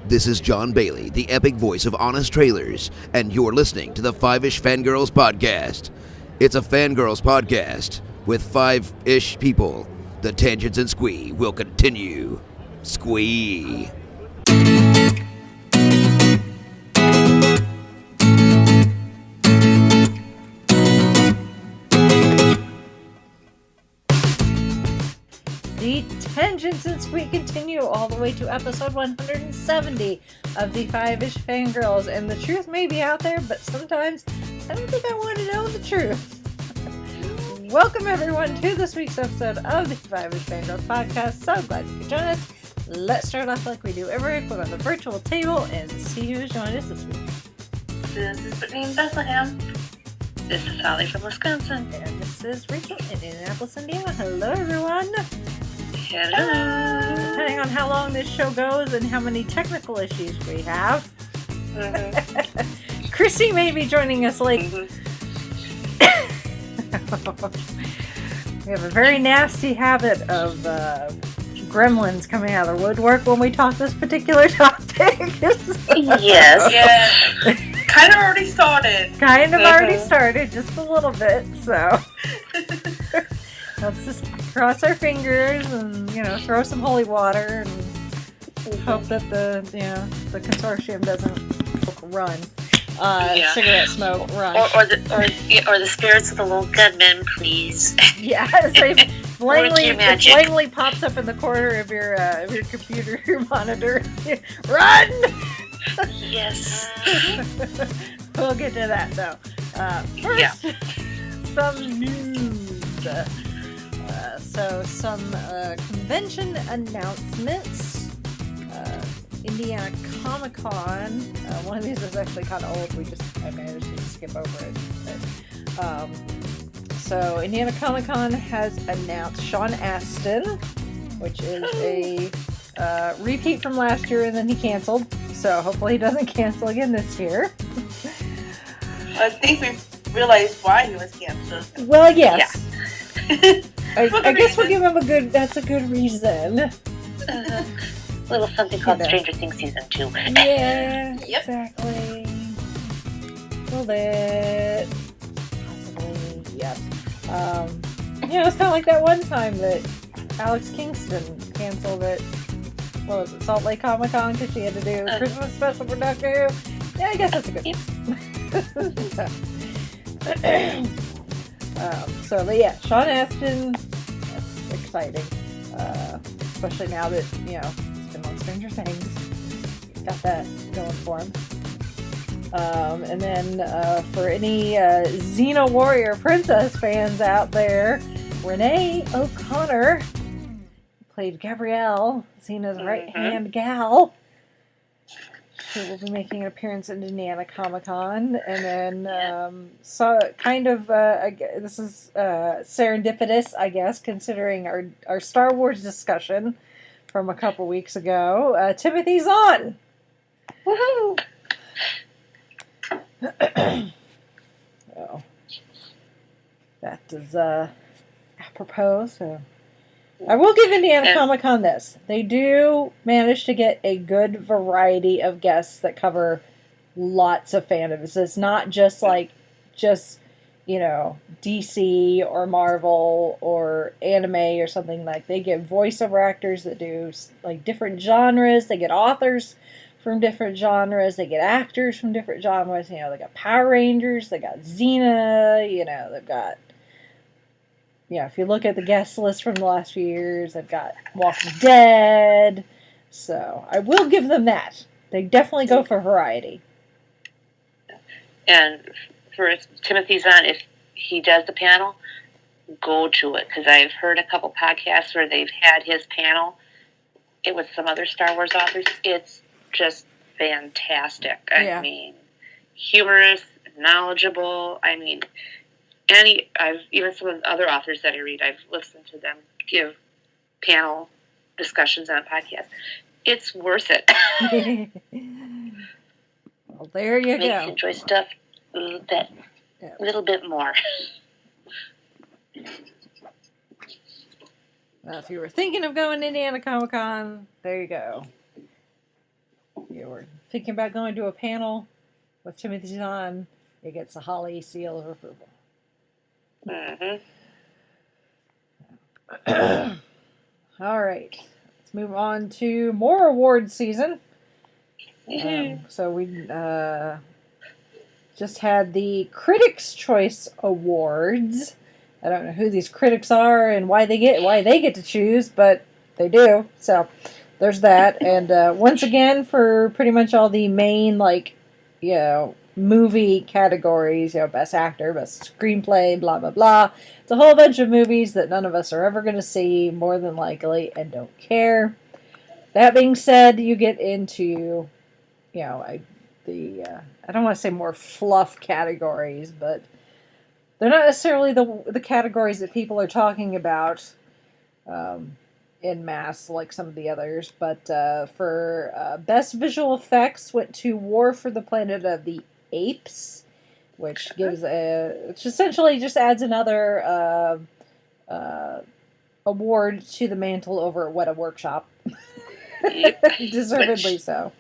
This is John Bailey, the epic voice of Honest Trailers, and you're listening to the Five-ish Fangirls podcast. It's a Fangirls podcast with five-ish people. The tangents and squee will continue. Squee. The tangents and squee continue all the way to episode 170 of the Five-ish Fangirls, and the truth may be out there, but sometimes I don't think I want to know the truth. Welcome everyone to this week's episode of the Five-ish Fangirls podcast. So glad you could join us. Let's start off like we do every week on the virtual table and see who's joined us this week. This is Brittany in Bethlehem. This is Holly from Wisconsin. And this is Rachel in Indianapolis, Indiana. Hello everyone. Hello. Depending on how long this show goes and how many technical issues we have. Mm-hmm. Chrissy may be joining us late. Mm-hmm. We have a very nasty habit of gremlins coming out of the woodwork when we talk this particular topic. Yes. Kind of already started. Already started, just a little bit, so let's just cross our fingers and, throw some holy water and hope that the consortium doesn't run. Cigarette smoke, run. Or the spirits of the little gunmen, please. Yes, it blindly pops up in the corner of your computer monitor. Run! Yes. We'll get to that though. First, some news. Some convention announcements. Indiana Comic-Con. One of these is actually kind of old. I managed to skip over it. But, so Indiana Comic-Con has announced Sean Astin, which is a repeat from last year, and then he canceled. So hopefully he doesn't cancel again this year. I think we realized why he was canceled. Well, yes. Yeah. I guess we'll give him that's a good reason. Little something called Stranger Things Season 2. Yeah, Yep. Exactly. A little bit. Possibly, yes. It's kind of like that one time that Alex Kingston canceled it. What was it, Salt Lake Comic Con, because she had to do a Christmas special for Doctor Who? Yeah, I guess that's a good but yeah, Sean Astin, that's exciting. Especially now that, he's been on Stranger Things. Got that going for him. And then for any Xena Warrior Princess fans out there, Renee O'Connor played Gabrielle, Xena's right-hand gal. She will be making an appearance in Indiana Comic-Con. And then, this is serendipitous, I guess, considering our Star Wars discussion from a couple weeks ago. Timothy Zahn! Woohoo! So, that is apropos, so... I will give Indiana Comic-Con this. They do manage to get a good variety of guests that cover lots of fandoms. It's not just DC or Marvel or anime or something. Like, they get voiceover actors that do different genres. They get authors from different genres. They get actors from different genres. They got Power Rangers. They got Xena. They've got... if you look at the guest list from the last few years, they've got Walking Dead. So, I will give them that. They definitely go for variety. And for Timothy Zahn, if he does the panel, go to it. Because I've heard a couple podcasts where they've had his panel. It was some other Star Wars authors. It's just fantastic. I mean, humorous, knowledgeable. I mean... even some of the other authors that I read, I've listened to them give panel discussions on podcasts. It's worth it. Well, there you go. Makes you enjoy stuff a little bit more. Well, if you were thinking of going to Indiana Comic-Con, there you go. You we're thinking about going to a panel with Timothy Zahn, it gets a Holly seal of approval. All right. Let's move on to more award season. So we just had the Critics' Choice Awards. I don't know who these critics are and why they get to choose, but they do. So there's that. And once again, for pretty much all the main movie categories, best actor, best screenplay, blah blah blah. It's a whole bunch of movies that none of us are ever going to see, more than likely, and don't care. That being said, you get into I don't want to say more fluff categories, but they're not necessarily the categories that people are talking about in mass like some of the others. But for best visual effects went to War for the Planet of the Apes, which gives which essentially just adds another award to the mantle over at Weta Workshop. Deservedly so.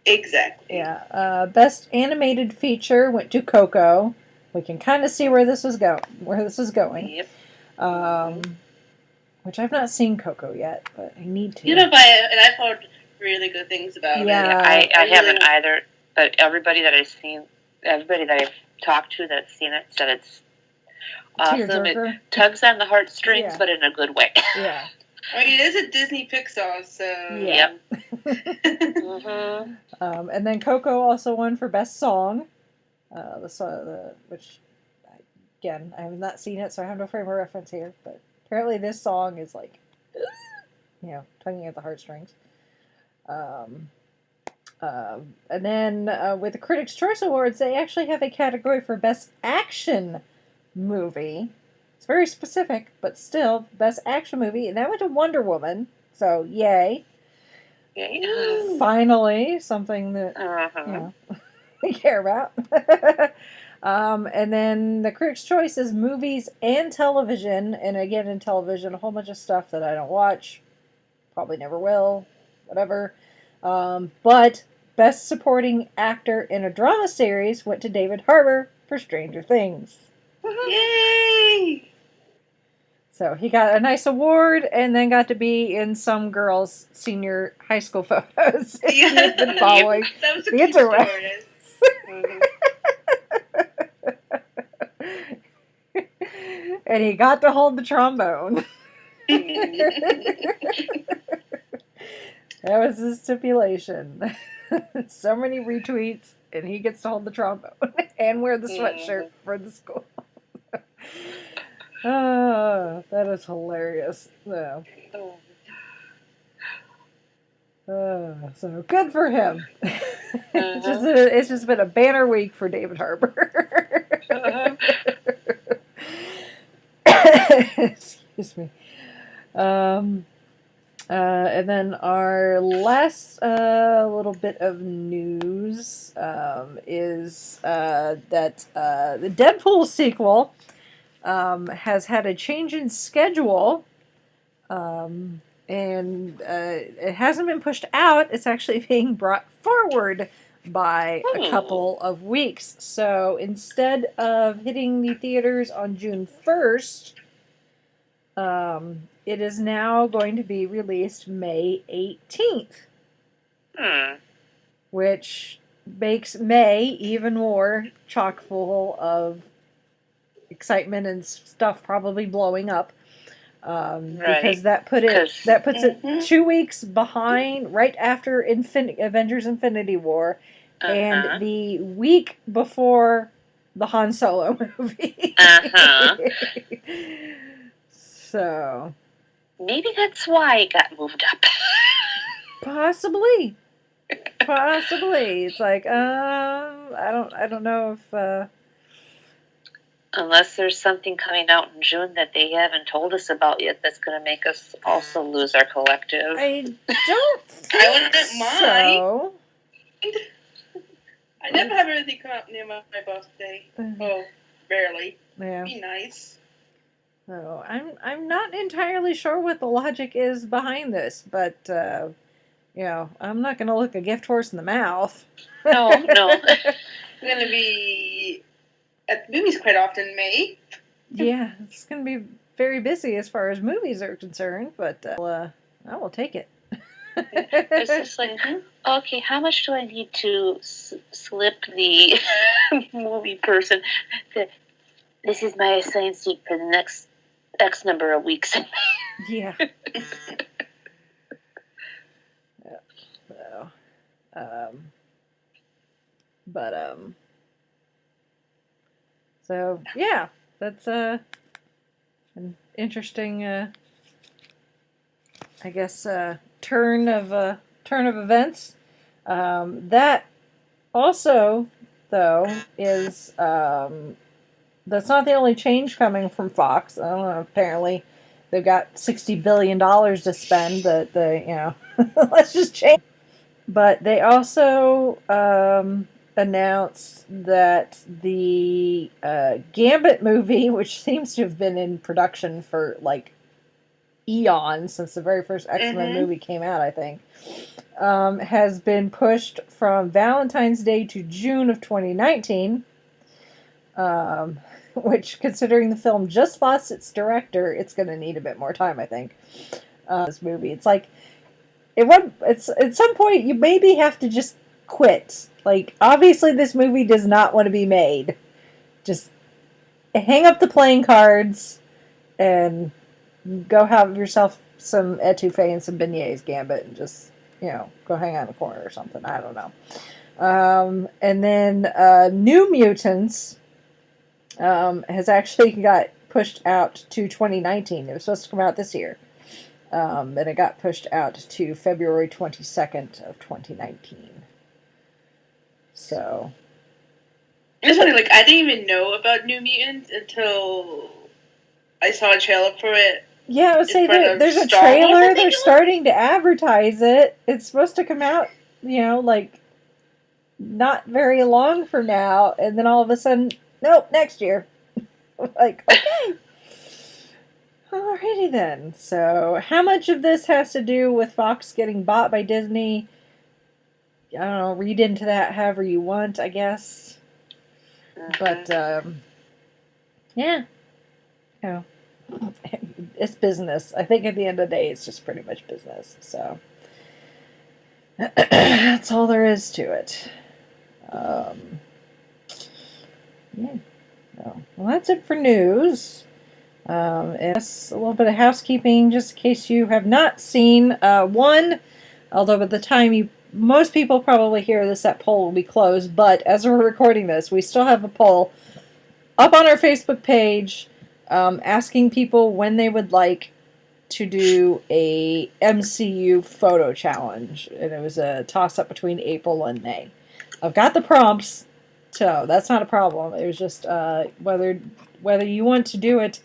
Exactly. Yeah. Best animated feature went to Coco. We can kind of see where this is going. Yep. Which I've not seen Coco yet, but I need to. You know, and I've heard really good things about it. Yeah, I haven't either, but everybody that I've talked to that's seen it said it's awesome. It tugs on the heartstrings, but in a good way. Yeah. I mean, it is a Disney Pixar, so... Yeah. And then Coco also won for Best Song. Which, again, I have not seen it, so I have no frame of reference here. But apparently this song is like, tugging at the heartstrings. And then with the Critics' Choice Awards, they actually have a category for Best Action Movie. It's very specific, but still, Best Action Movie. And that went to Wonder Woman, so yay. Yay. Finally, something that, we care about. And then the Critics' Choice is movies and television. And again, in television, a whole bunch of stuff that I don't watch. Probably never will. Whatever. But Best Supporting Actor in a Drama Series went to David Harbour for Stranger Things. Yay! So he got a nice award and then got to be in some girls' senior high school photos. Yeah. Been following That was a the cute interwebs. And he got to hold the trombone. That was his stipulation. So many retweets, and he gets to hold the trombone and wear the sweatshirt for the school. Oh, that is hilarious. So good for him. It's just been a banner week for David Harbour. Excuse me. And then our last little bit of news is that the Deadpool sequel has had a change in schedule, and it hasn't been pushed out. It's actually being brought forward by a couple of weeks. So instead of hitting the theaters on June 1st, it is now going to be released May 18th. Which makes May even more chock full of excitement and stuff probably blowing up. Because that puts it 2 weeks behind, right after Avengers Infinity War, and the week before the Han Solo movie. So maybe that's why it got moved up. Possibly. It's like I don't know if unless there's something coming out in June that they haven't told us about yet that's going to make us also lose our collective. I don't think I wouldn't mind. so. I never have anything come up near my birthday. Oh, barely. Yeah. Be nice. No, I'm not entirely sure what the logic is behind this, but I'm not going to look a gift horse in the mouth. No. I'm going to be at the movies quite often in May. Yeah, it's going to be very busy as far as movies are concerned, but I will take it. It's just like, okay, how much do I need to slip the movie person? This is my assigned seat for the next X number of weeks. Yeah. So, so yeah, that's an interesting, I guess, turn of events. That also, though, is that's not the only change coming from Fox. I don't know. Apparently, they've got $60 billion to spend. Let's just change. But they also announced that the Gambit movie, which seems to have been in production for like eons since the very first X-Men movie came out, I think, has been pushed from Valentine's Day to June of 2019. Which, considering the film just lost its director, it's going to need a bit more time, I think. This movie, it's like, it's at some point you maybe have to just quit. Like, obviously this movie does not want to be made. Just hang up the playing cards and go have yourself some etouffee and some beignets, Gambit, and just, go hang out in a corner or something. I don't know. And then New Mutants has actually got pushed out to 2019. It was supposed to come out this year. And it got pushed out to February 22nd of 2019. So. It's funny, like, I didn't even know about New Mutants until I saw a trailer for it. Yeah, I would say there's a trailer. They're starting to advertise it. It's supposed to come out, like, not very long from now. And then all of a sudden, nope, next year. Like, okay. Alrighty then. So, how much of this has to do with Fox getting bought by Disney? I don't know, read into that however you want, I guess. But, yeah. It's business. I think at the end of the day, it's just pretty much business. So, that's all there is to it. Yeah. Well, that's it for news. It's a little bit of housekeeping, just in case you have not seen one. Although by the time most people probably hear this, that poll will be closed. But as we're recording this, we still have a poll up on our Facebook page, asking people when they would like to do a MCU photo challenge, and it was a toss-up between April and May. I've got the prompts. So that's not a problem. It was just whether you want to do it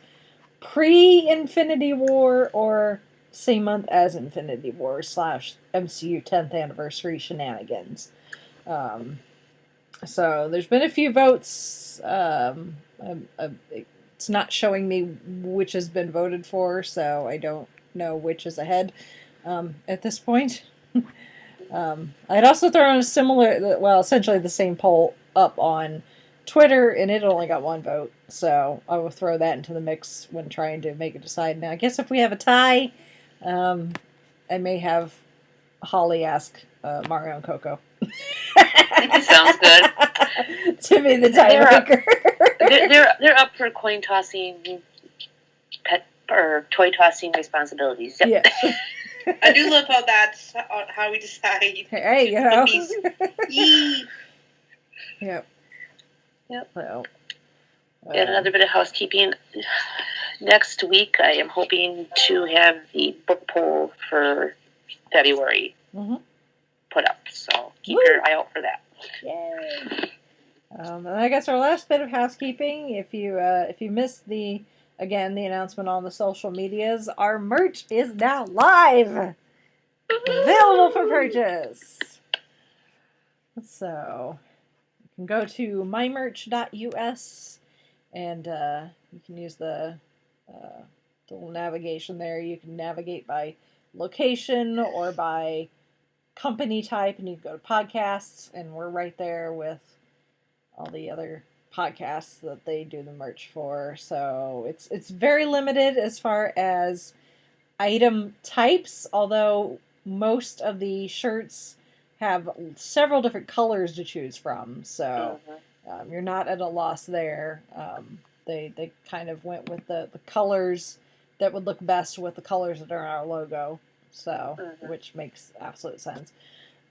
pre-Infinity War or same month as Infinity War / MCU 10th anniversary shenanigans. So there's been a few votes. It's not showing me which has been voted for, so I don't know which is ahead at this point. I'd also thrown a similar, essentially the same poll up on Twitter, and it only got one vote, so I will throw that into the mix when trying to make a decide. Now, I guess if we have a tie, I may have Holly ask Mario and Coco. Sounds good. To be the tiebreaker. They're up for coin tossing, pet or toy tossing responsibilities. Yep. Yeah. I do love how that's how we decide. Hey, Yep. So, and another bit of housekeeping. Next week, I am hoping to have the book poll for February put up. So keep your eye out for that. Yay! And I guess our last bit of housekeeping, if you missed the announcement on the social medias, our merch is now live, available for purchase. So you can go to mymerch.us and you can use the little navigation there. You can navigate by location or by company type, and you go to podcasts, and we're right there with all the other podcasts that they do the merch for. So it's very limited as far as item types, although most of the shirts have several different colors to choose from. So you're not at a loss there. They kind of went with the colors that would look best with the colors that are on our logo. So, which makes absolute sense.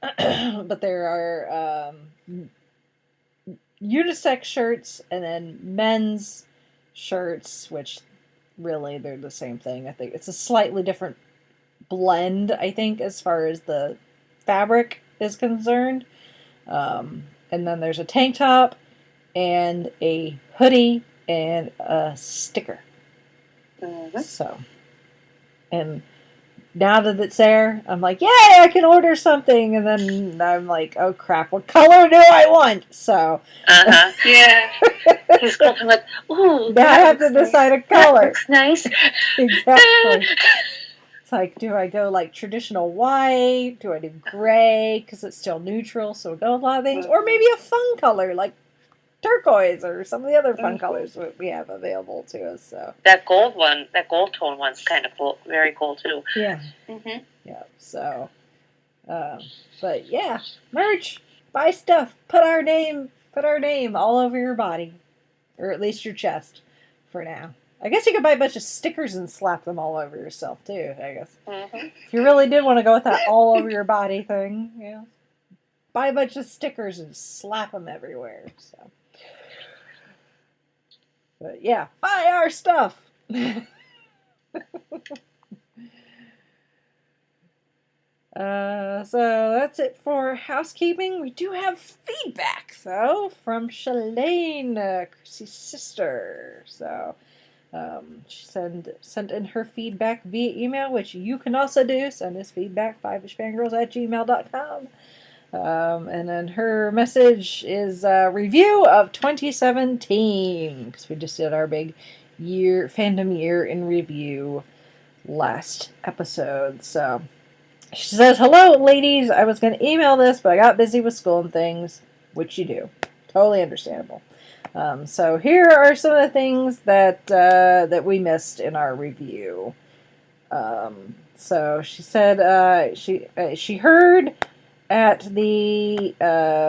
But there are unisex shirts and then men's shirts, which really they're the same thing. I think it's a slightly different blend, I think, as far as the fabric is concerned. And then there's a tank top and a hoodie and a sticker. So, and now that it's there, I'm like, yay, I can order something. And then I'm like, oh crap, what color do I want? So, yeah. He's going like, ooh. Now I have to decide a color. That looks nice. Exactly. It's like, do I go like traditional white? Do I do gray? Because it's still neutral, so we go with a lot of things. Or maybe a fun color like turquoise or some of the other fun colors that we have available to us. So that gold tone one's kind of cool, very cool too. Yeah. Yeah. So, but yeah, merch, buy stuff, put our name all over your body, or at least your chest, for now. I guess you could buy a bunch of stickers and slap them all over yourself too. I guess if you really did want to go with that all over your body thing, yeah, buy a bunch of stickers and slap them everywhere. So. But yeah, buy our stuff. So that's it for housekeeping. We do have feedback though from Shalane, Chrissy's sister. So she sent in her feedback via email, which you can also do. Send us feedback, 5ishfangirls@gmail.com. And then her message is a review of 2017, because we just did our big fandom year in review last episode. So she says, hello ladies, I was going to email this, but I got busy with school and things, which you do. Totally understandable. So here are some of the things that we missed in our review. So she said she heard at the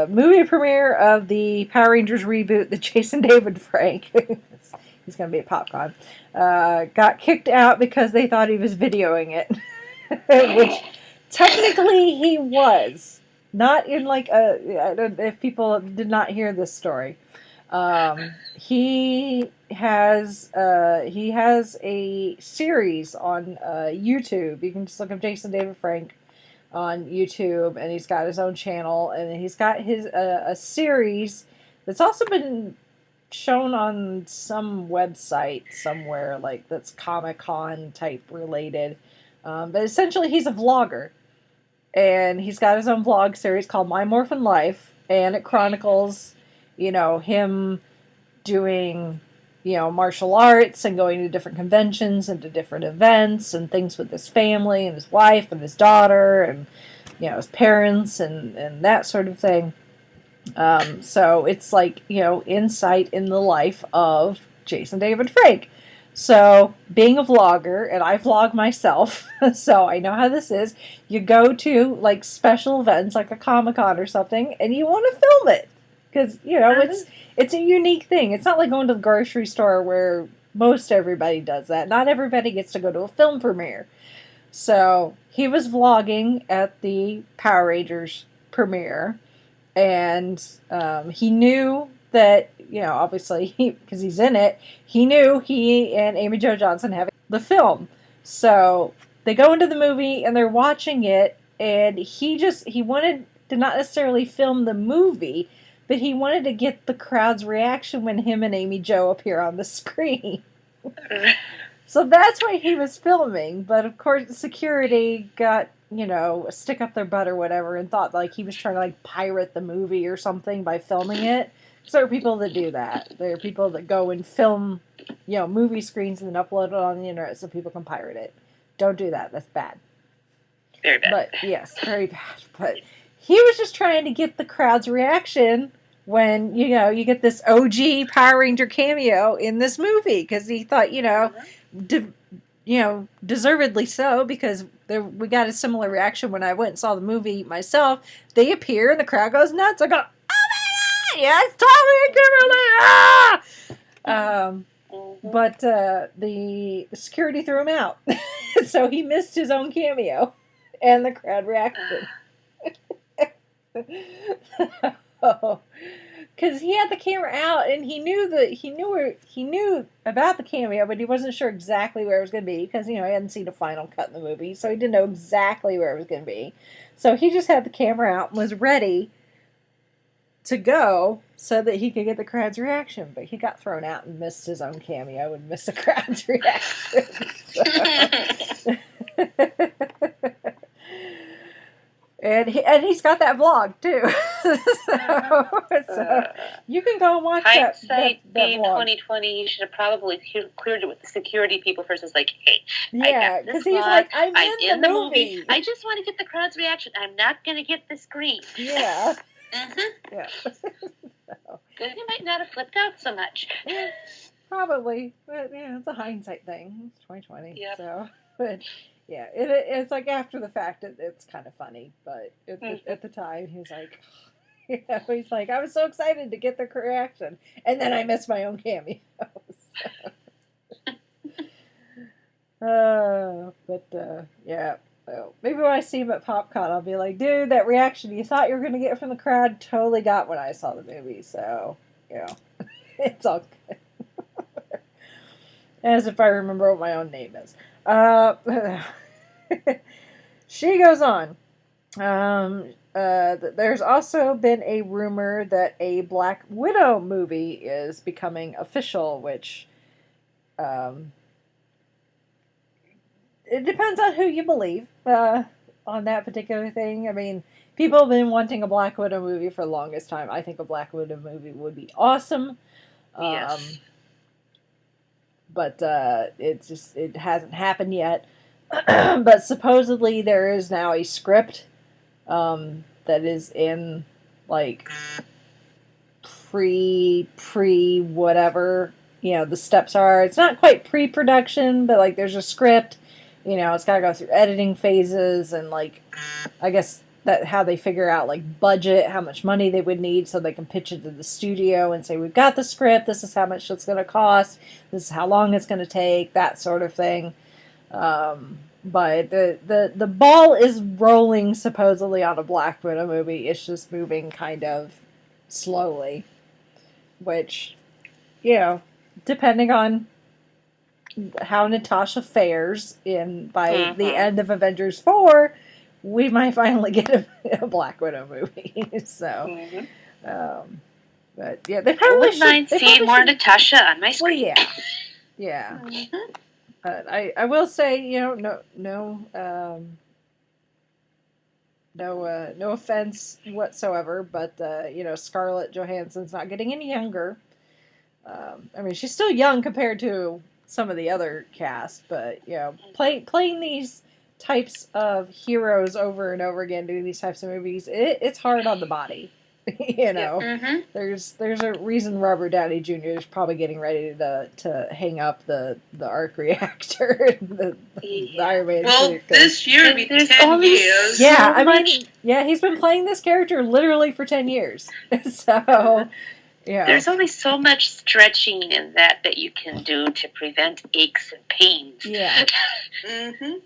movie premiere of the Power Rangers reboot, the Jason David Frank, he's going to be at PopCon, got kicked out because they thought he was videoing it, which technically he was. Not in like I don't know if people did not hear this story. He has a series on YouTube. You can just look up Jason David Frank on YouTube, and he's got his own channel, and he's got his a series that's also been shown on some website somewhere, like that's Comic-Con type related. But essentially, he's a vlogger, and he's got his own vlog series called My Morphin Life, and it chronicles, him doing, martial arts and going to different conventions and to different events and things with his family and his wife and his daughter and, his parents and that sort of thing. So it's like, insight in the life of Jason David Frank. So being a vlogger, and I vlog myself, so I know how this is, you go to like special events like a Comic-Con or something and you want to film it. Because, it's a unique thing. It's not like going to the grocery store where most everybody does that. Not everybody gets to go to a film premiere. So he was vlogging at the Power Rangers premiere. And he knew that, obviously, because he's in it, he knew he and Amy Jo Johnson have the film. So they go into the movie and they're watching it. And he wanted to not necessarily film the movie, but he wanted to get the crowd's reaction when him and Amy Jo appear on the screen. So that's why he was filming. But of course, security got, a stick up their butt or whatever and thought like he was trying to like pirate the movie or something by filming it. So there are people that do that. There are people that go and film, movie screens and then upload it on the internet so people can pirate it. Don't do that. That's bad. Very bad. But yes, very bad. But he was just trying to get the crowd's reaction when, you get this OG Power Ranger cameo in this movie, because he thought, deservedly so, because we got a similar reaction when I went and saw the movie myself. They appear and the crowd goes nuts. I go, oh my God, yes, Tommy and Kimberly! But the security threw him out. So he missed his own cameo. And the crowd reacted. Because he had the camera out and he knew about the cameo, but he wasn't sure exactly where it was going to be because he hadn't seen a final cut in the movie, so he didn't know exactly where it was going to be. So he just had the camera out and was ready to go so that he could get the crowd's reaction. But he got thrown out and missed his own cameo and missed the crowd's reaction. And he's got that vlog too, so you can go and watch that being vlog. 2020, you should have probably cleared it with the security people first. It's like, hey, yeah, because he's like, I'm in the movie. I just want to get the crowd's reaction. I'm not going to get the screen. Yeah. Yeah. Good, you might not have flipped out so much. Probably, but it's a hindsight thing. It's 2020, Yep. so but. Yeah, it's like after the fact, it's kind of funny, but at the time, he's like, he's like, I was so excited to get the reaction, and then I missed my own cameo. Yeah. So maybe when I see him at PopCon, I'll be like, dude, that reaction you thought you were going to get from the crowd, totally got when I saw the movie, so, it's all good. As if I remember what my own name is. She goes on. There's also been a rumor that a Black Widow movie is becoming official, which it depends on who you believe on that particular thing. I mean, people have been wanting a Black Widow movie for the longest time. I think a Black Widow movie would be awesome. Yes. But it hasn't happened yet. But supposedly there is now a script that is in like pre whatever the steps are. It's not quite pre-production, but like there's a script. It's got to go through editing phases and like I guess that how they figure out like budget, how much money they would need so they can pitch it to the studio and say, we've got the script, this is how much it's going to cost, this is how long it's going to take, that sort of thing. But the ball is rolling supposedly on a Black Widow movie. It's just moving kind of slowly, which, depending on how Natasha fares by the end of Avengers 4, we might finally get a Black Widow movie. So, but yeah, they probably I wouldn't mind seeing more Natasha on my screen. Well, yeah. But I will say, no offense whatsoever, but Scarlett Johansson's not getting any younger. I mean, she's still young compared to some of the other cast, but playing these types of heroes over and over again, doing these types of movies, it's hard on the body. There's a reason Robert Downey Jr. is probably getting ready to hang up the arc reactor, the Iron Man suit. This year will be 10 years. Yeah, I mean, he's been playing this character literally for 10 years. So, yeah. There's only so much stretching in that you can do to prevent aches and pains. Yeah.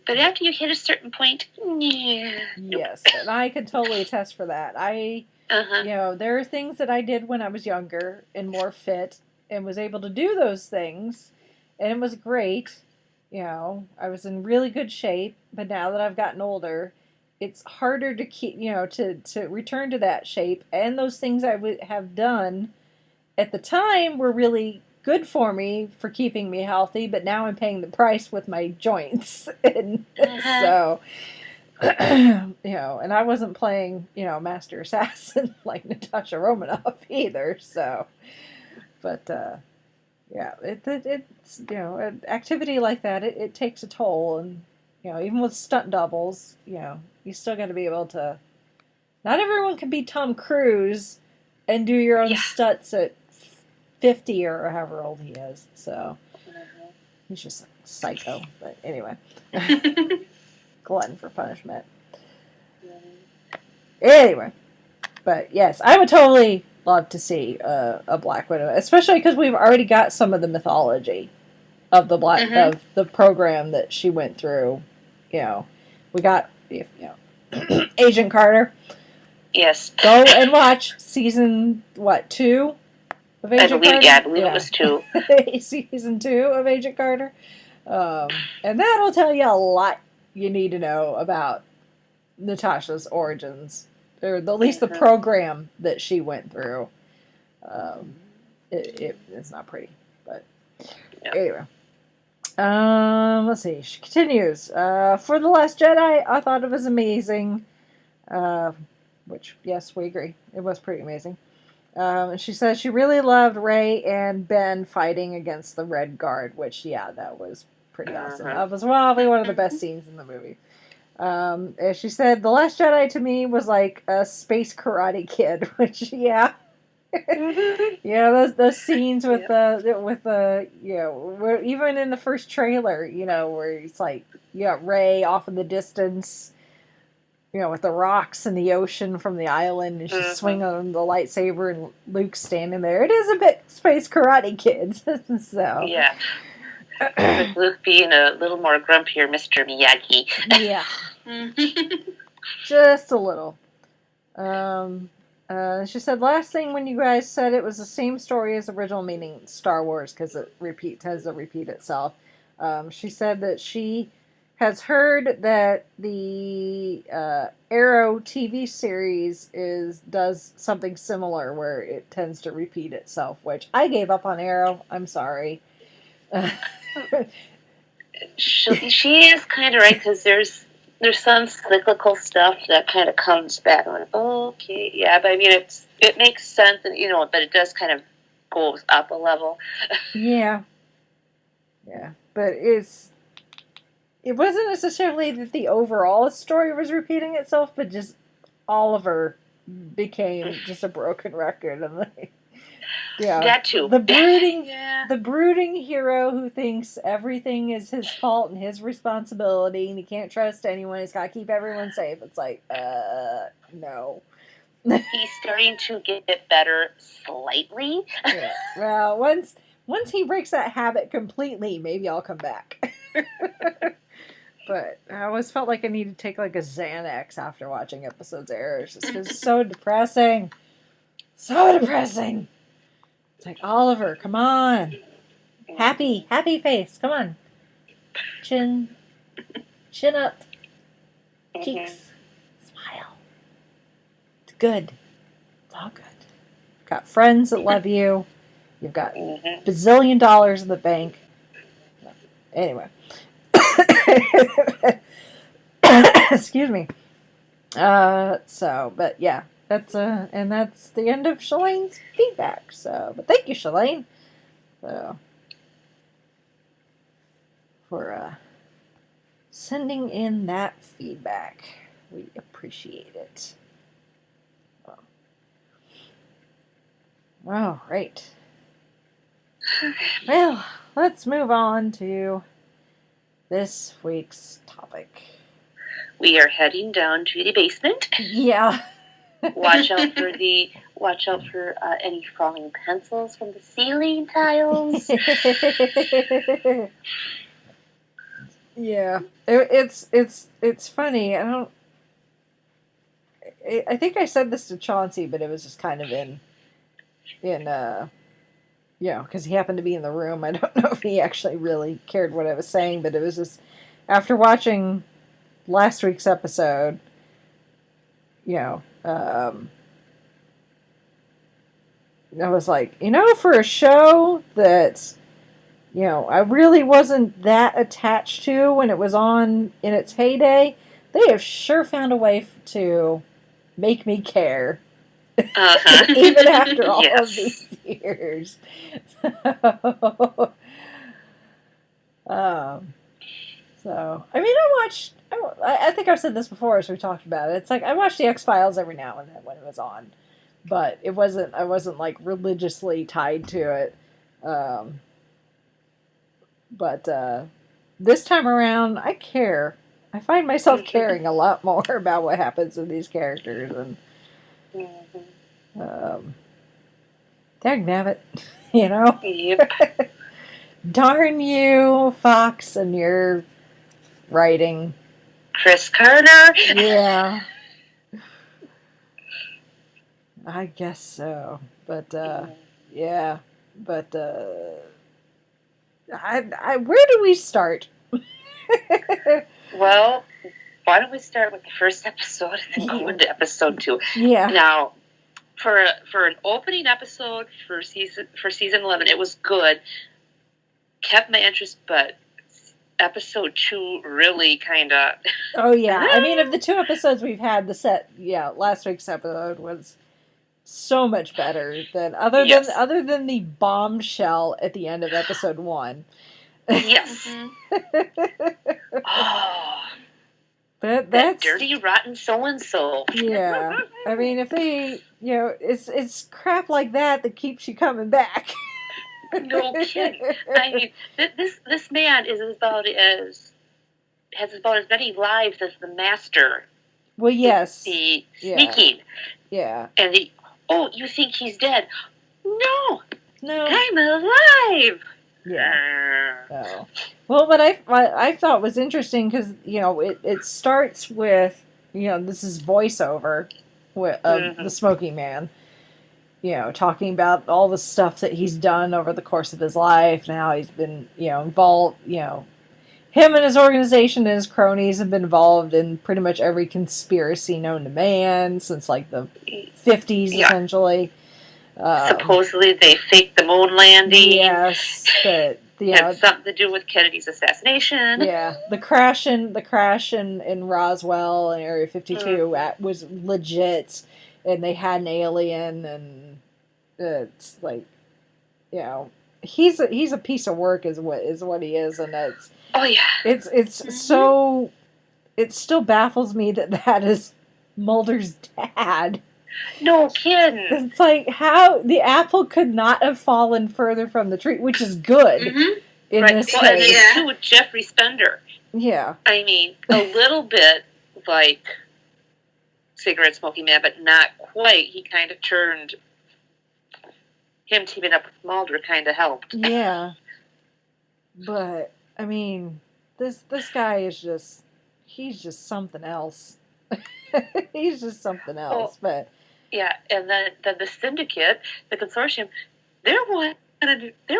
But after you hit a certain point, Yes, and I can totally attest for that. There are things that I did when I was younger and more fit and was able to do those things, and it was great. I was in really good shape, but now that I've gotten older, it's harder to keep, to return to that shape, and those things I would have done at the time were really good for me for keeping me healthy, but now I'm paying the price with my joints. And so, and I wasn't playing, Master Assassin like Natasha Romanoff either. So, but, it's, an activity like that, it takes a toll, and, even with stunt doubles, you still got to be able to. Not everyone can be Tom Cruise and do your own stunts at 50 or however old he is. So he's just a psycho. But anyway, glutton for punishment. Anyway, but yes, I would totally love to see a Black Widow, especially because we've already got some of the mythology of the of the program that she went through. We got Agent Carter. Yes. Go and watch season 2 of Agent Carter. Yeah, I believe it was 2. Season 2 of Agent Carter, and that'll tell you a lot you need to know about Natasha's origins, or at least the program that she went through. It's not pretty, but anyway. Let's see. She continues. For The Last Jedi, I thought it was amazing. Which, yes, we agree. It was pretty amazing. She says she really loved Rey and Ben fighting against the Red Guard, which, that was pretty awesome. That was probably one of the best scenes in the movie. As she said, The Last Jedi to me was like a space Karate Kid, which, those scenes with the where, even in the first trailer, where it's like you got Rey off in the distance, with the rocks and the ocean from the island, and she's swinging on the lightsaber, and Luke's standing there. It is a bit Space Karate Kids, so yeah. With Luke being a little more grumpier, Mr. Miyagi. Yeah, just a little. She said, last thing when you guys said it was the same story as original, meaning Star Wars, because it tends to repeat itself. She said that she has heard that the Arrow TV series does something similar where it tends to repeat itself, which I gave up on Arrow. I'm sorry. She is kind of right, because there's some cyclical stuff that kind of comes back. I'm like, okay, yeah, but I mean, it makes sense, and but it does kind of goes up a level. Yeah, but it wasn't necessarily that the overall story was repeating itself, but just Oliver became just a broken record, and that too. The brooding hero who thinks everything is his fault and his responsibility, and he can't trust anyone. He's got to keep everyone safe. It's like, no. He's starting to get better slightly. Yeah. Well, once he breaks that habit completely, maybe I'll come back. But I always felt like I needed to take like a Xanax after watching episodes of Arrow, just because it's so depressing. So depressing. It's like, Oliver, come on. Happy face. Come on. Chin up. Cheeks. Smile. It's good. It's all good. You've got friends that love you. You've got bazillion dollars in the bank. Anyway. Excuse me. But yeah. That's the end of Shalane's feedback. But thank you, Shalane, for sending in that feedback. We appreciate it. All right. Well, let's move on to this week's topic. We are heading down to the basement. Yeah. Watch out for any falling pencils from the ceiling tiles. Yeah, it's funny. I think I said this to Chauncey, but it was just kind of because he happened to be in the room. I don't know if he actually really cared what I was saying, but it was just after watching last week's episode, I was like, for a show that, I really wasn't that attached to when it was on in its heyday, they have sure found a way to make me care. Even after all of these years. So, I mean, I think I've said this before as we talked about it. It's like, I watched the X-Files every now and then when it was on. But I wasn't like religiously tied to it. But this time around, I care. I find myself caring a lot more about what happens with these characters. And, dagnabbit, you know? Yep. Darn you, Fox, and your writing. Chris Carter. Yeah. I guess so. But, yeah. But, where do we start? Well, why don't we start with the first episode and then go into episode 2? Yeah. Now, for an opening episode for season 11, it was good. Kept my interest, but episode 2 really kind of. Oh yeah, I mean, of the 2 episodes we've had, last week's episode was so much better than other than the bombshell at the end of episode 1. Yes. Oh, that's that dirty, rotten so-and-so. Yeah, I mean, if they, it's crap like that keeps you coming back. No kidding. I mean, this man has about as many lives as the master. Well, yes. The sneaking. Yeah. And you think he's dead? No. I'm alive. Yeah. Oh. Well, what I thought was interesting because it starts with this is voiceover of the Smoking Man. Talking about all the stuff that he's done over the course of his life. Now he's been, involved, him and his organization and his cronies have been involved in pretty much every conspiracy known to man since, like, the 50s, essentially. Supposedly they faked the moon landing. Yes, but... had something to do with Kennedy's assassination. Yeah, the crash in Roswell and Area 52 was legit. And they had an alien, and it's like, he's a piece of work, is what he is, and it's so it still baffles me that is Mulder's dad. No kidding. It's like how the apple could not have fallen further from the tree, which is good in this case. And too with Jeffrey Spender. Yeah, I mean, a little bit like Cigarette Smoking Man, but not quite. He kind of turned. Him teaming up with Mulder kind of helped. Yeah, but I mean, this guy is he's just something else. He's just something else. But yeah, and then the syndicate, the consortium, they're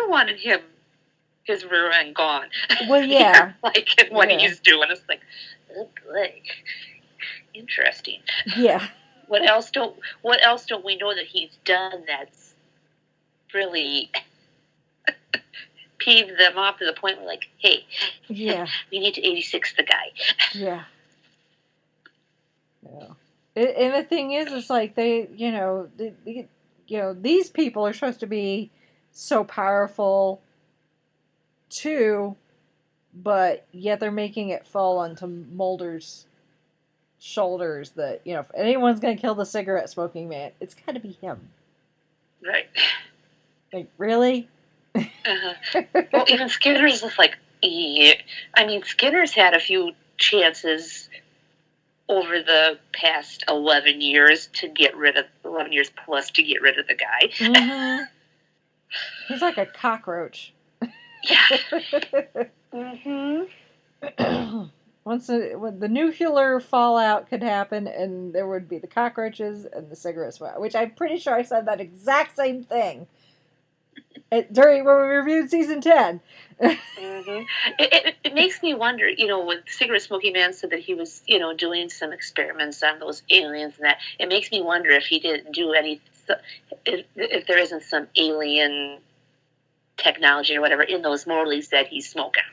wanting him his rear end gone. Well, yeah, like what he's doing. It's like, oh boy. Interesting. Yeah. What else don't we know that he's done that's really peeved them off to the point where, like, hey, we need to 86 the guy. Yeah. And the thing is, it's like they, these people are supposed to be so powerful too, but yet they're making it fall onto Mulder's shoulders that, if anyone's going to kill the cigarette smoking man, it's got to be him. Right. Like, really? Well, even Skinner's is like, yeah. I mean, Skinner's had a few chances over the past 11 years to get rid of, 11 years plus to get rid of the guy. Mm-hmm. He's like a cockroach. Yeah. Mm-hmm. When the nuclear fallout could happen, and there would be the cockroaches and the cigarette smoke, which I'm pretty sure I said that exact same thing during when we reviewed season 10. Mm-hmm. It makes me wonder, when Cigarette Smoking Man said that he was, doing some experiments on those aliens and that, it makes me wonder if he didn't do any, if there isn't some alien technology or whatever in those Morleys that he's smoking.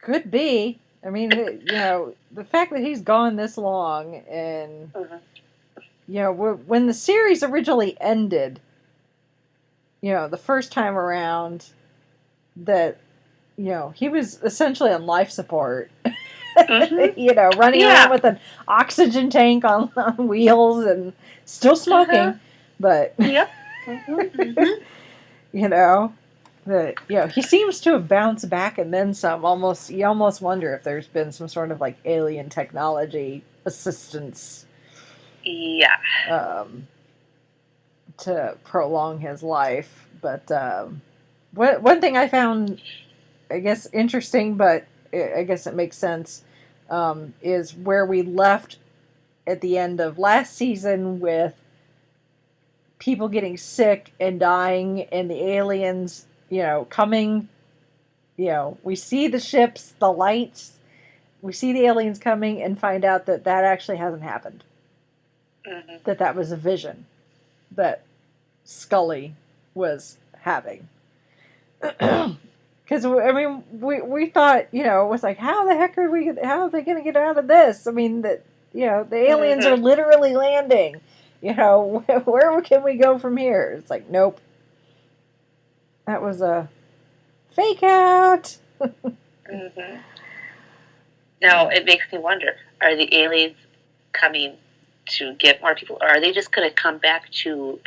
Could be. I mean, the fact that he's gone this long, and when the series originally ended, the first time around, that he was essentially on life support. Mm-hmm. Running Yeah. around with an oxygen tank on wheels and still smoking, Uh-huh. but Yep. Mm-hmm. he seems to have bounced back and then some. You almost wonder if there's been some sort of like alien technology assistance, Yeah. to prolong his life. But one thing I found, I guess, interesting, but I guess it makes sense, is where we left at the end of last season with people getting sick and dying and the aliens, coming. We see the ships, the lights, we see the aliens coming and find out that actually hasn't happened. Mm-hmm. That was a vision that Scully was having. Because we thought, it was like, how the heck how are they going to get out of this? I mean, the aliens are literally landing. Where can we go from here? It's like, nope. That was a fake out. Mm-hmm. Now, it makes me wonder, are the aliens coming to get more people, or are they just going to come back to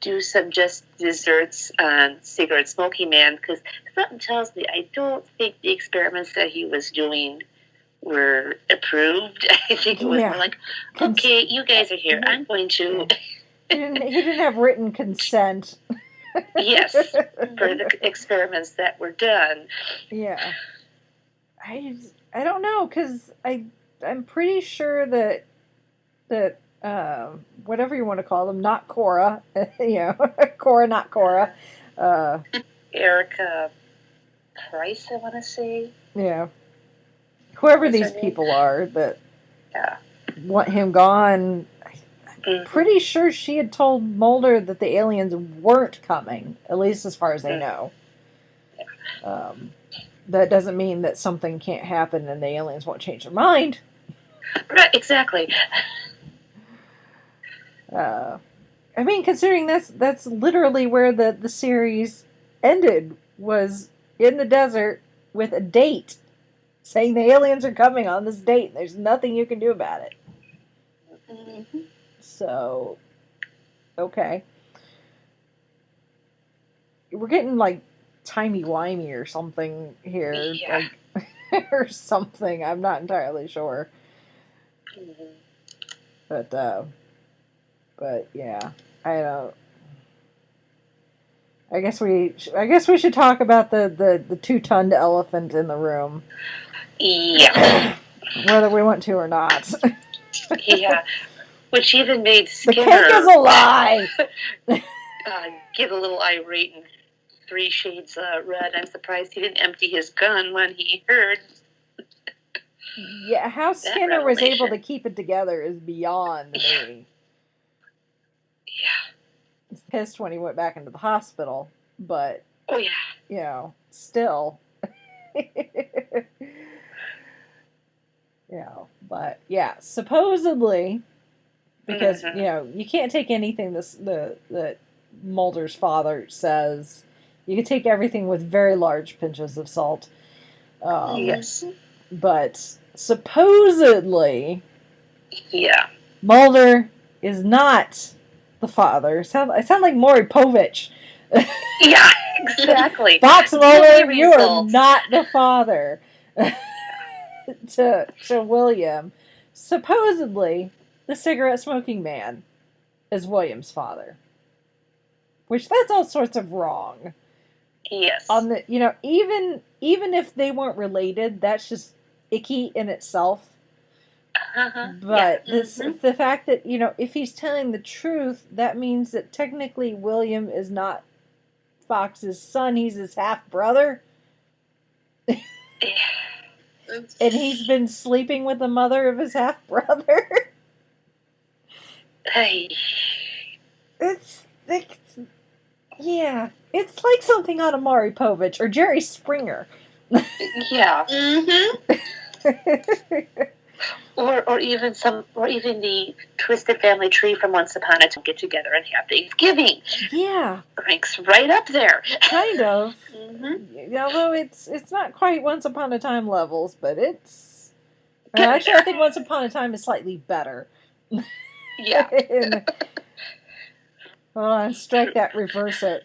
do some just desserts on cigarette smoking man? Because something tells me I don't think the experiments that he was doing were approved. I think it was more like, okay, you guys are here. I'm going to... He didn't have written consent. Yes, for the experiments that were done. Yeah. I don't know, because I'm pretty sure that whatever you want to call them, not Cora, Cora, not Cora. Erica Price, I want to say. Yeah. Whoever these people are that want him gone, I'm pretty sure she had told Mulder that the aliens weren't coming, at least as far as they know. That doesn't mean that something can't happen and the aliens won't change their mind. Right, exactly. Considering that's literally where the series ended, was in the desert with a date saying the aliens are coming on this date and there's nothing you can do about it. Mm-hmm. So, okay. We're getting like timey-wimey or something here. Yeah. Or something. I'm not entirely sure. Mm-hmm. But yeah, I guess we should talk about the 2-ton elephant in the room. Yeah. Whether we want to or not. Yeah. Which even made Skinner... The cake is a lie! Get a little irate and 3 shades red. I'm surprised he didn't empty his gun when he heard. Yeah, how Skinner was able to keep it together is beyond me. Yeah. He's pissed when he went back into the hospital, but... Oh, yeah. Still... but yeah, supposedly, because you can't take anything that Mulder's father says. You can take everything with very large pinches of salt. Yes. But supposedly, Mulder is not the father. I sound like Maury Povich. Yeah, exactly. Fox Mulder, you are not the father. to William. Supposedly, the cigarette smoking man is William's father. Which that's all sorts of wrong. Yes. On the even if they weren't related, that's just icky in itself. But the fact that if he's telling the truth, that means that technically William is not Fox's son; he's his half brother. And he's been sleeping with the mother of his half-brother. Hey. It's like something out of Maury Povich or Jerry Springer. Yeah. Or even the Twisted Family Tree from Once Upon a Time get together and have Thanksgiving. Yeah. Ranks right up there. Kind of. Mm-hmm. Although it's not quite Once Upon a Time levels, but it's... actually, I think Once Upon a Time is slightly better. Yeah. Hold on, strike that, reverse it.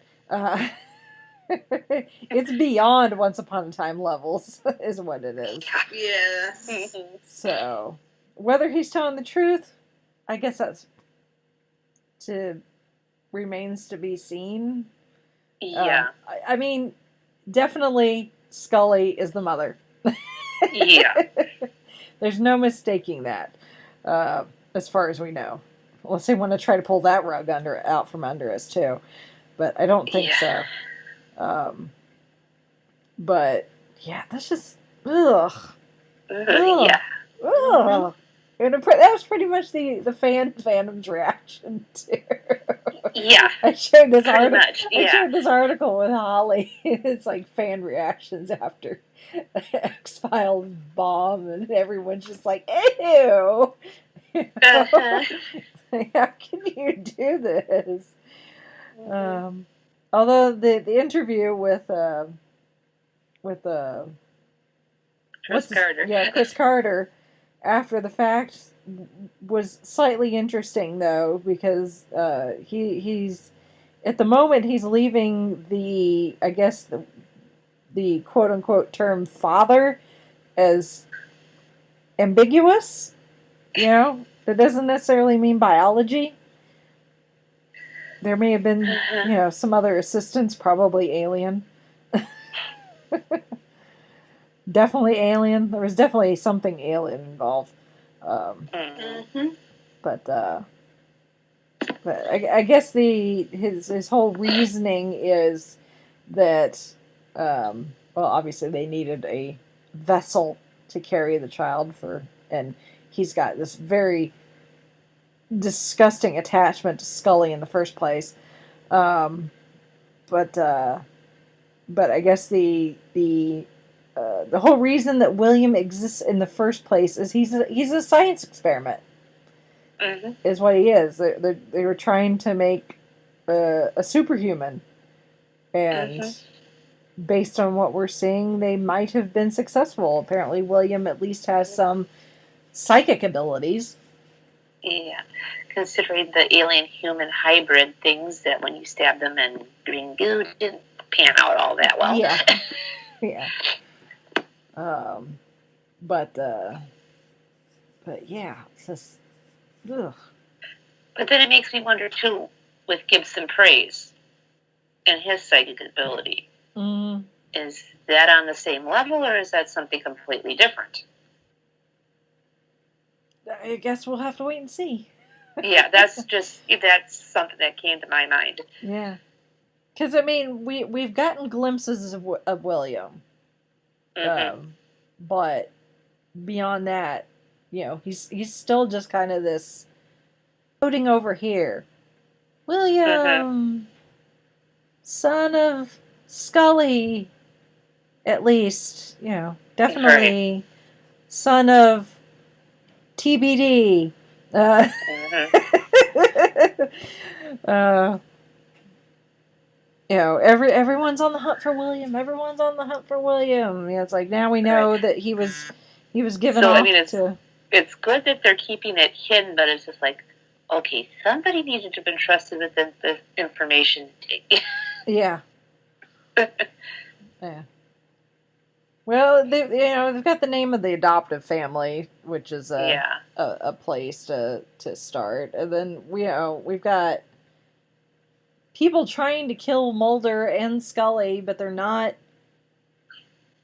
It's beyond Once Upon a Time levels, is what it is. Yes. Mm-hmm. So, whether he's telling the truth, I guess that's remains to be seen. Yeah. I mean, definitely Scully is the mother. Yeah. There's no mistaking that, as far as we know. Unless they want to try to pull that rug out from under us too, but I don't think so. But yeah, that's just ugh. Yeah. Ugh. And that was pretty much the fandom's reaction too. Yeah. I shared this article. Much, yeah. I shared this article with Holly. It's like fan reactions after X-Files bomb, and everyone's just like, "Ew." Uh-huh. How can you do this? Although the interview with Chris Carter. Chris Carter, after the fact, was slightly interesting though, because he's at the moment he's leaving the quote unquote term father as ambiguous. You know, that doesn't necessarily mean biology. There may have been, some other assistants, probably alien. Definitely alien. There was definitely something alien involved. But I guess his whole reasoning is that, obviously they needed a vessel to carry the child and he's got this very disgusting attachment to Scully in the first place. But I guess the whole reason that William exists in the first place is he's a science experiment. Is what he is. They were trying to make a superhuman, and based on what we're seeing, they might have been successful. Apparently, William at least has some psychic abilities. Yeah, considering the alien-human hybrid things that when you stab them in green goo didn't pan out all that well. Yeah, yeah. But yeah, it's just ugh. But then it makes me wonder too, with Gibson Praise and his psychic ability, is that on the same level or is that something completely different? I guess we'll have to wait and see. Yeah, that's something that came to my mind. Yeah, because I mean, we've gotten glimpses of William, but beyond that, he's still just kind of this floating over here. William, son of Scully, at least, definitely right. Son of TBD. Everyone's on the hunt for William. Everyone's on the hunt for William. It's like now we know that he was given off to. It's good that they're keeping it hidden, but it's just like, okay, somebody needed to have been trusted with this information. Yeah. Yeah. Well, they've got the name of the adoptive family, which is a place to start, and then we've got people trying to kill Mulder and Scully, but they're not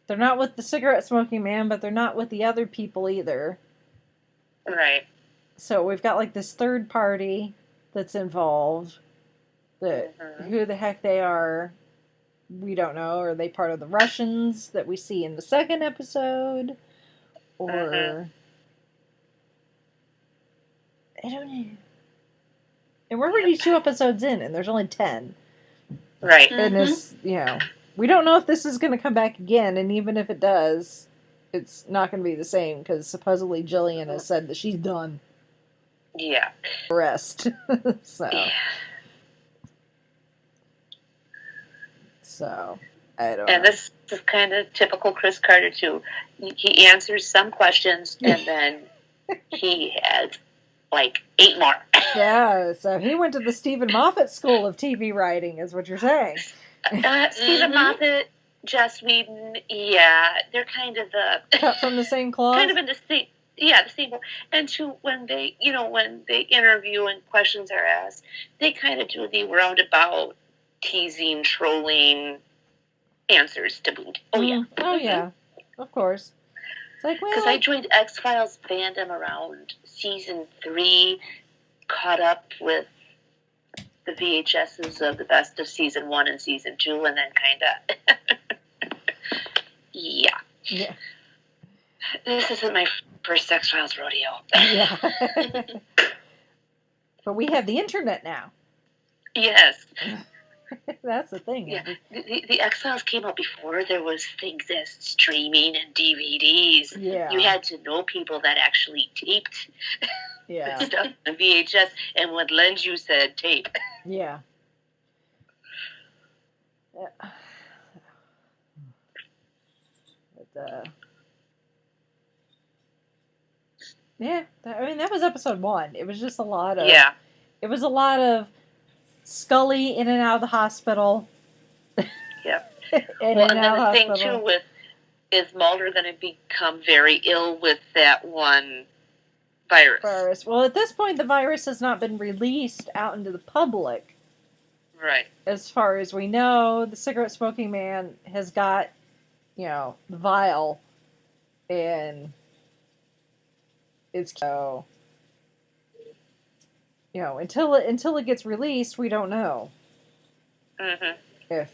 with the cigarette smoking man, but they're not with the other people either. Right. So we've got like this third party that's involved. Who the heck they are, we don't know. Are they part of the Russians that we see in the second episode? Or I don't know. And we're already 2 episodes in, and there's only 10. Right. And it's, we don't know if this is going to come back again, and even if it does, it's not going to be the same because supposedly Jillian has said that she's done. Yeah. The rest. So, I don't know. And this is kind of typical Chris Carter, too. He answers some questions, and then he has, like, 8 more. Yeah, so he went to the Stephen Moffat School of TV Writing, is what you're saying. Stephen Moffat, Joss Whedon, yeah, they're kind of the... Cut from the same cloth? Kind of in the same... Yeah, the same. And when they interview and questions are asked, they kind of do the roundabout, teasing, trolling answers to boot. Oh, yeah. Oh, yeah. Of course. It's like, well... Because I joined X-Files fandom around season 3, caught up with the VHSs of the best of season 1 and season 2, and then kind of... Yeah. This isn't my first X-Files rodeo. Yeah. But we have the internet now. Yes. That's the thing. Yeah. The X-Files came out before there was things as streaming and DVDs. Yeah. You had to know people that actually taped stuff on VHS and would lend you said tape. Yeah. But, yeah, that was episode 1. It was just a lot of... Yeah. It was a lot of Scully in and out of the hospital. Yep. And then the thing, too, is Mulder going to become very ill with that one virus. Well, at this point, the virus has not been released out into the public. Right. As far as we know, the cigarette smoking man has got, the vial, and it's until it gets released, we don't know if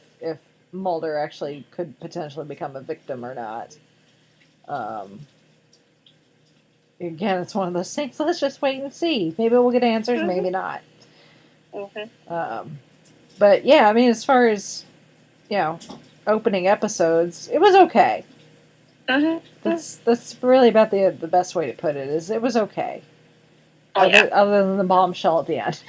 Mulder actually could potentially become a victim or not. Again, it's one of those things. Let's just wait and see. Maybe we'll get answers, maybe not. But yeah, I mean, as far as opening episodes, it was okay. That's really about the best way to put it. Is it was okay. Other than the bombshell at the end.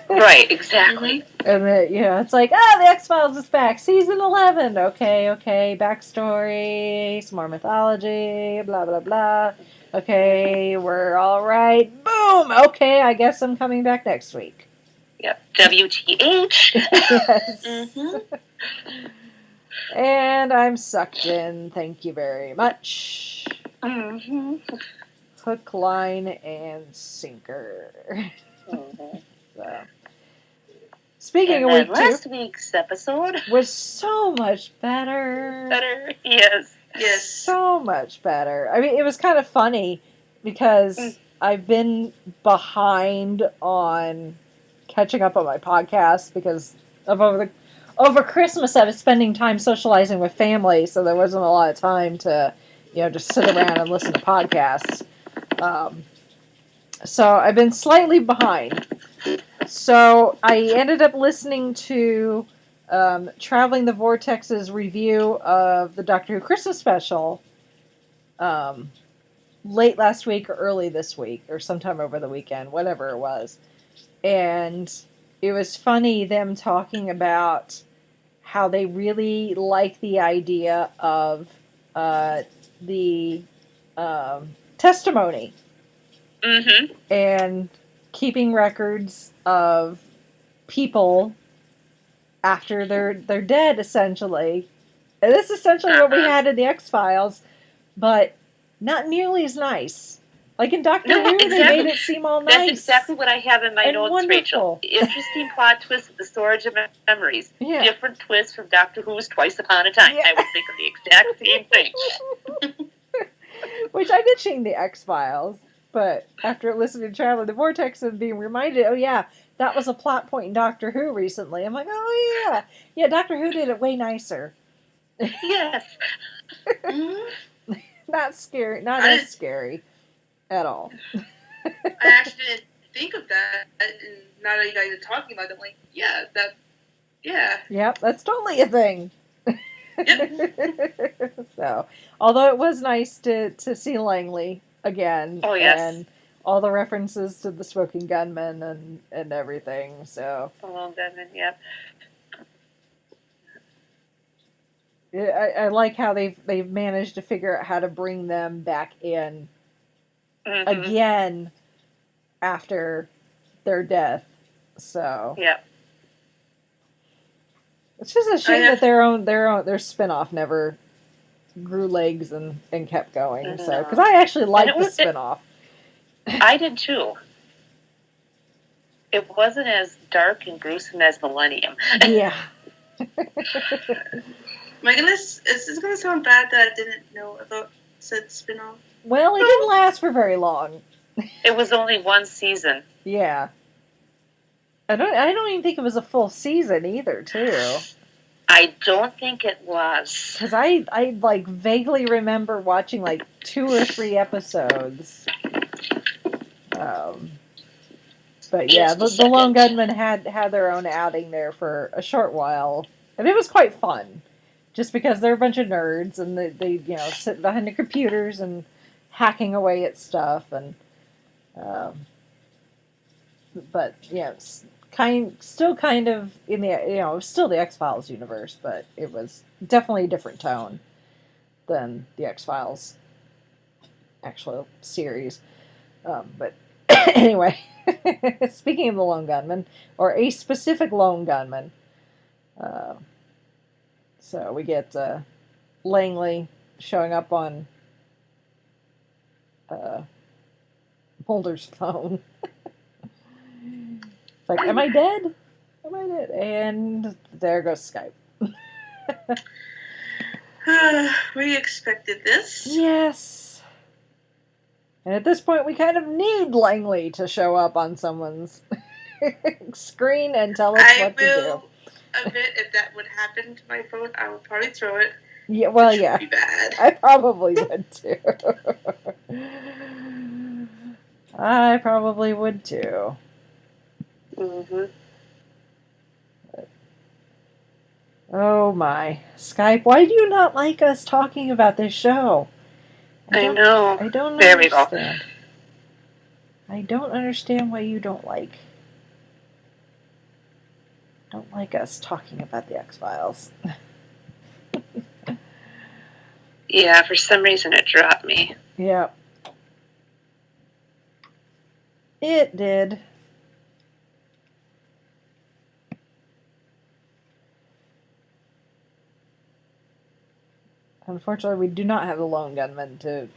Right, exactly. And then, it's like, the X-Files is back. Season 11. Okay. Backstory, some more mythology, blah, blah, blah. Okay, we're all right. Boom! Okay, I guess I'm coming back next week. Yep. WTH. Yes. And I'm sucked in. Thank you very much. Hook, line, and sinker. So. Speaking of week 2, last week's episode was so much better. Yes. So much better. I mean, it was kind of funny because I've been behind on catching up on my podcast because of over Christmas I was spending time socializing with family, so there wasn't a lot of time to, just sit around and listen to podcasts. So I've been slightly behind. So I ended up listening to Traveling the Vortex's review of the Doctor Who Christmas special late last week or early this week or sometime over the weekend, whatever it was. And it was funny them talking about how they really like the idea of the testimony. And keeping records of people after they're dead, essentially. And this is essentially what we had in the X-Files, but not nearly as nice. Like in Doctor Who, they made it seem all nice. That's exactly what I have in my notes, wonderful. Rachel. Interesting plot twist with the storage of memories. Yeah. Different twist from Doctor Who's Twice Upon a Time. I would think of the exact same thing. Which I did change the X-Files, but after listening to Traveling the Vortex and being reminded, that was a plot point in Doctor Who recently. I'm like, yeah, Doctor Who did it way nicer. Yes. Not scary, not as scary at all. I actually didn't think of that, and now that you guys are talking about it, I'm like, yeah. Yep, that's totally a thing. So, although it was nice to see Langley again. Oh, yes. And all the references to the smoking gunman and everything. So, The lone gunman, yep. I like how they've managed to figure out how to bring them back in again after their death. So, yep. it's just a shame that their spinoff never grew legs and kept going. So, because I actually liked the spinoff. I did too. It wasn't as dark and gruesome as Millennium. Yeah. My goodness, is this going to sound bad that I didn't know about said spinoff? Well, it didn't last for very long. It was only one season. Yeah. I don't even think it was a full season either, too. I don't think it was. Because I like vaguely remember watching like 2 or 3 episodes. But yeah, the Lone Gunmen had their own outing there for a short while, and it was quite fun, just because they're a bunch of nerds and they sit behind the computers and hacking away at stuff, and but yeah, still kind of in the still the X-Files universe, but it was definitely a different tone than the X-Files actual series. But anyway, speaking of the Lone Gunman, or a specific Lone Gunman, so we get Langley showing up on Mulder's phone. It's like, am I dead? Am I dead? And there goes Skype. We expected this. Yes. And at this point, we kind of need Langley to show up on someone's screen and tell us what to do. I will admit, if that would happen to my phone, I would probably throw it. Yeah, well, Which yeah. would be bad. I probably would too. I probably would too. Mm-hmm. Oh my. Skype, why do you not like us talking about this show? I know. I don't there understand. We go. I don't understand why you don't like us talking about the X-Files. Yeah, for some reason it dropped me. Yep. It did. Unfortunately, we do not have the Lone Gunman to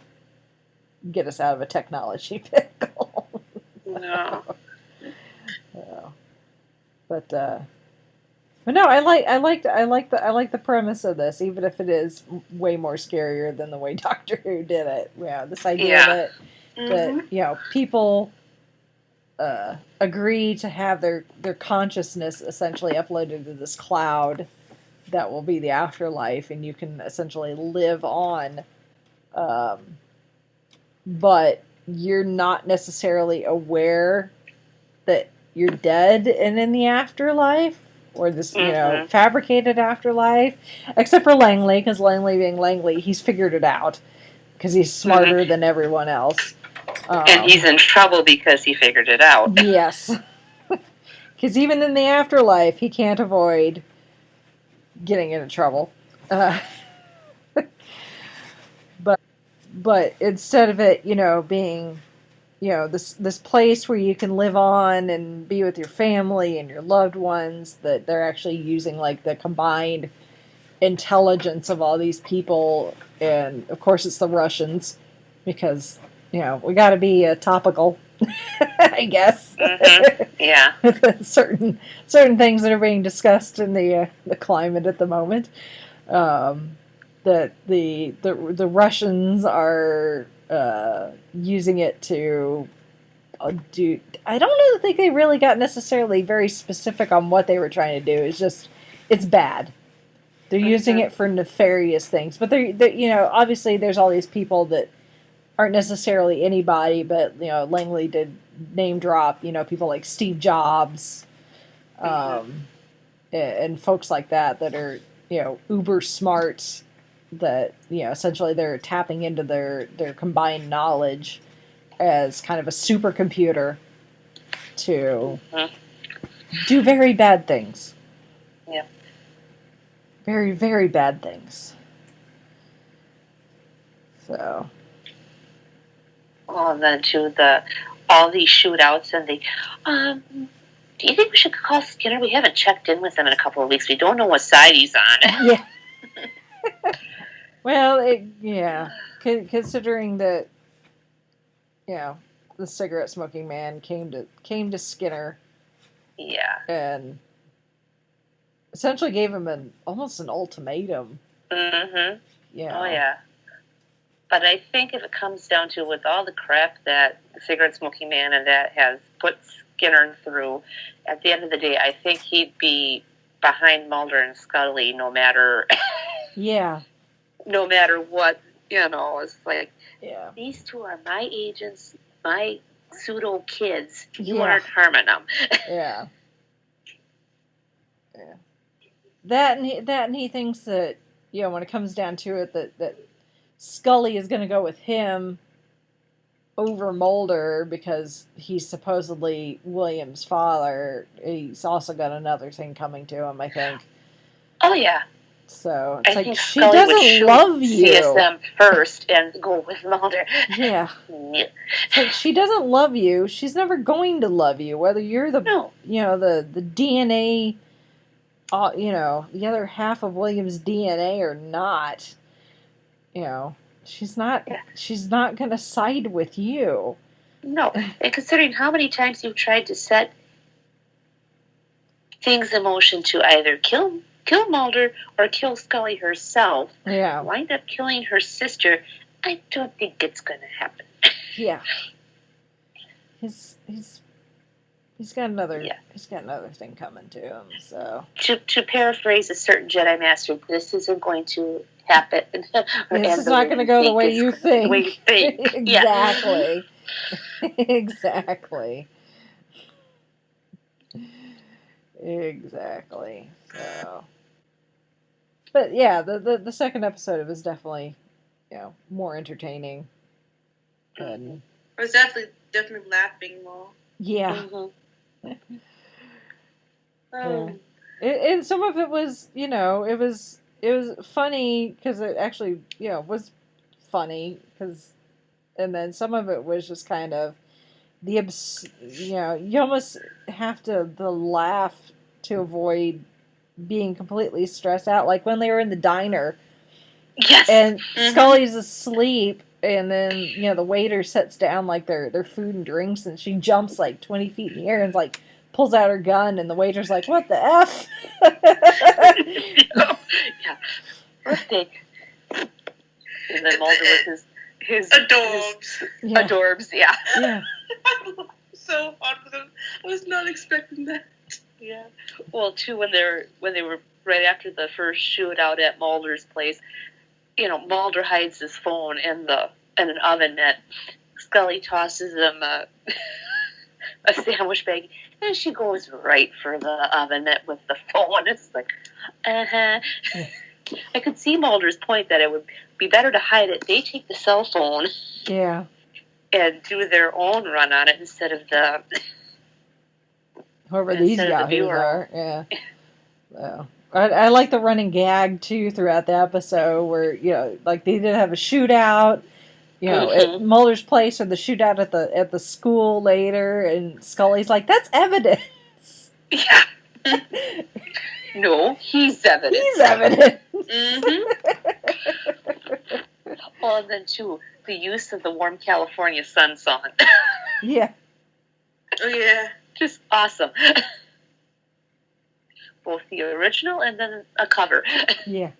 get us out of a technology pickle. No. But no, I like the premise of this, even if it is way more scarier than the way Doctor Who did it. Yeah, this idea that people agree to have their consciousness essentially uploaded to this cloud that will be the afterlife, and you can essentially live on, but you're not necessarily aware that you're dead and in the afterlife, or this fabricated afterlife, except for Langley, because Langley being Langley, he's figured it out because he's smarter than everyone else. And he's in trouble because he figured it out. Yes. Because even in the afterlife, he can't avoid getting into trouble. But instead of it, being, this place where you can live on and be with your family and your loved ones, that they're actually using like the combined intelligence of all these people, and of course it's the Russians, because we got to be topical, I guess. Mm-hmm. Yeah. certain things that are being discussed in the climate at the moment. That the Russians are using it to do. I don't think they really got necessarily very specific on what they were trying to do. It's just it's bad. They're using it for nefarious things, but they're obviously there's all these people that aren't necessarily anybody, but Langley did name drop people like Steve Jobs, and folks like that are uber smart, that, essentially they're tapping into their combined knowledge as kind of a supercomputer to do very bad things. Yeah. Very, very bad things. So. Well, and then to all these shootouts, and do you think we should call Skinner? We haven't checked in with him in a couple of weeks. We don't know what side he's on. Yeah. Well, considering that, the cigarette smoking man came to Skinner. Yeah. And essentially gave him almost an ultimatum. Mm-hmm. Yeah. Oh, yeah. But I think if it comes down to, with all the crap that the cigarette smoking man and that has put Skinner through, at the end of the day, I think he'd be behind Mulder and Scully no matter... Yeah. No matter what, it's like, yeah, these two are my agents, my pseudo kids. You Yeah. aren't harming them. Yeah. Yeah. That and he thinks that, when it comes down to it, that Scully is going to go with him over Mulder because he's supposedly William's father. He's also got another thing coming to him, I think. Oh, yeah. So it's I like, think she Scully would doesn't shoot love you. CSM first and go with Mulder. Yeah. It's like, she doesn't love you. She's never going to love you, whether you're the No. The DNA, the other half of William's DNA or not. She's not. Yeah. She's not going to side with you. No. And considering how many times you've tried to set things in motion to either kill Mulder or kill Scully herself, Yeah. wind up killing her sister, I don't think it's going to happen. Yeah. He's got another. Yeah. He's got another thing coming to him. So. To paraphrase a certain Jedi Master, this isn't going to happen. This is not going to go the way you think. The way you think. Exactly. Exactly. Exactly. So. But yeah, the second episode was definitely, more entertaining. And I was definitely laughing more. yeah. Mm-hmm. Yeah. And some of it was, it was funny because it actually, was funny and then some of it was just kind of you almost have to laugh to avoid being completely stressed out. Like when they were in the diner, Yes. and Scully's asleep, and then the waiter sets down like their food and drinks, and she jumps like 20 feet in the air and like pulls out her gun, and the waiter's like, "What the F?" Yeah. Birthday. And then Mulder with his Adorbs. adorbs, yeah. Yeah. I laughed so hard with them. I was not expecting that. Yeah. Well, too, when they were right after the first shootout at Mulder's place, Mulder hides his phone in an oven mitt. Scully tosses him a sandwich bag, and she goes right for the oven mitt with the phone. It's like, I could see Mulder's point that it would be better to hide it. They take the cell phone, Yeah. and do their own run on it instead of the. Whoever these Instead of the yahoos viewer. are, yeah. So, I like the running gag too throughout the episode where like they did have a shootout, at Mulder's place, or the shootout at the school later, and Scully's like, "That's evidence." Yeah. No, he's evidence. He's evidence. Well, and then too, the use of the Warm California Sun song. Yeah. Oh, yeah. Just awesome. Both the original and then a cover. Yeah.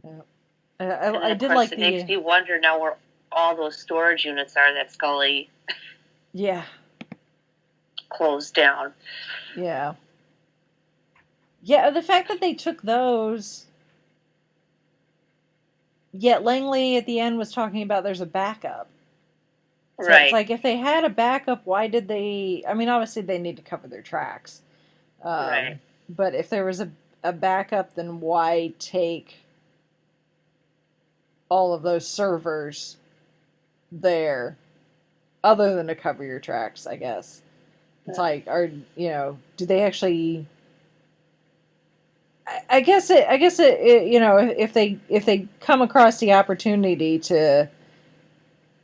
Yeah. I of did course, like it makes me wonder now where all those storage units are that Scully Yeah. closed down. Yeah. Yeah, the fact that they took those, yet Langley at the end was talking about there's a backup. So Right. it's like, if they had a backup, why did they... I mean, obviously they need to cover their tracks. Right. But if there was a backup, then why take all of those servers there other than to cover your tracks, I guess? It's like, do they actually... I guess it, if they come across the opportunity to,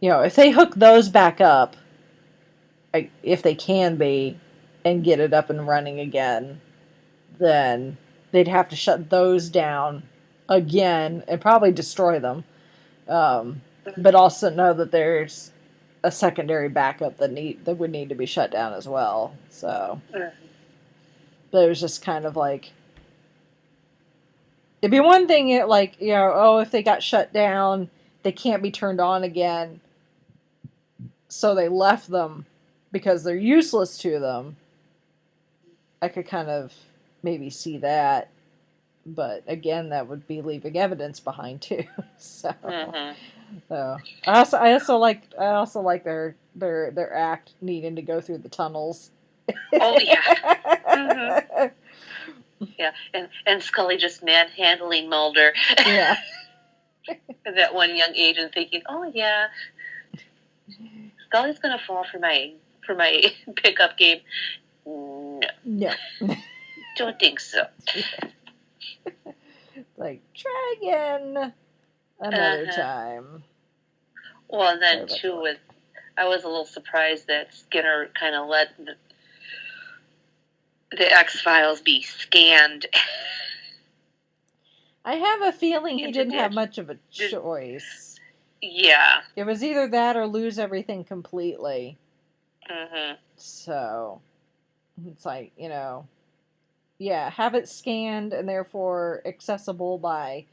if they hook those back up, if they can be, and get it up and running again, then they'd have to shut those down again and probably destroy them. But also know that there's a secondary backup that would need to be shut down as well. So, but it was just kind of like, it'd be one thing, if they got shut down, they can't be turned on again, so they left them because they're useless to them. I could kind of maybe see that, but again, that would be leaving evidence behind too. So, so I also like their act needing to go through the tunnels. Oh yeah. Yeah, and Scully just manhandling Mulder. Yeah. And that one young agent thinking, "Oh yeah, Scully's gonna fall for my pickup game." No, don't think so. Like, try again another time. Well, and then too, I was a little surprised that Skinner kind of let the X-Files be scanned. I have a feeling he didn't have much of a choice. Yeah. It was either that or lose everything completely. Mm-hmm. So, it's like, have it scanned and therefore accessible by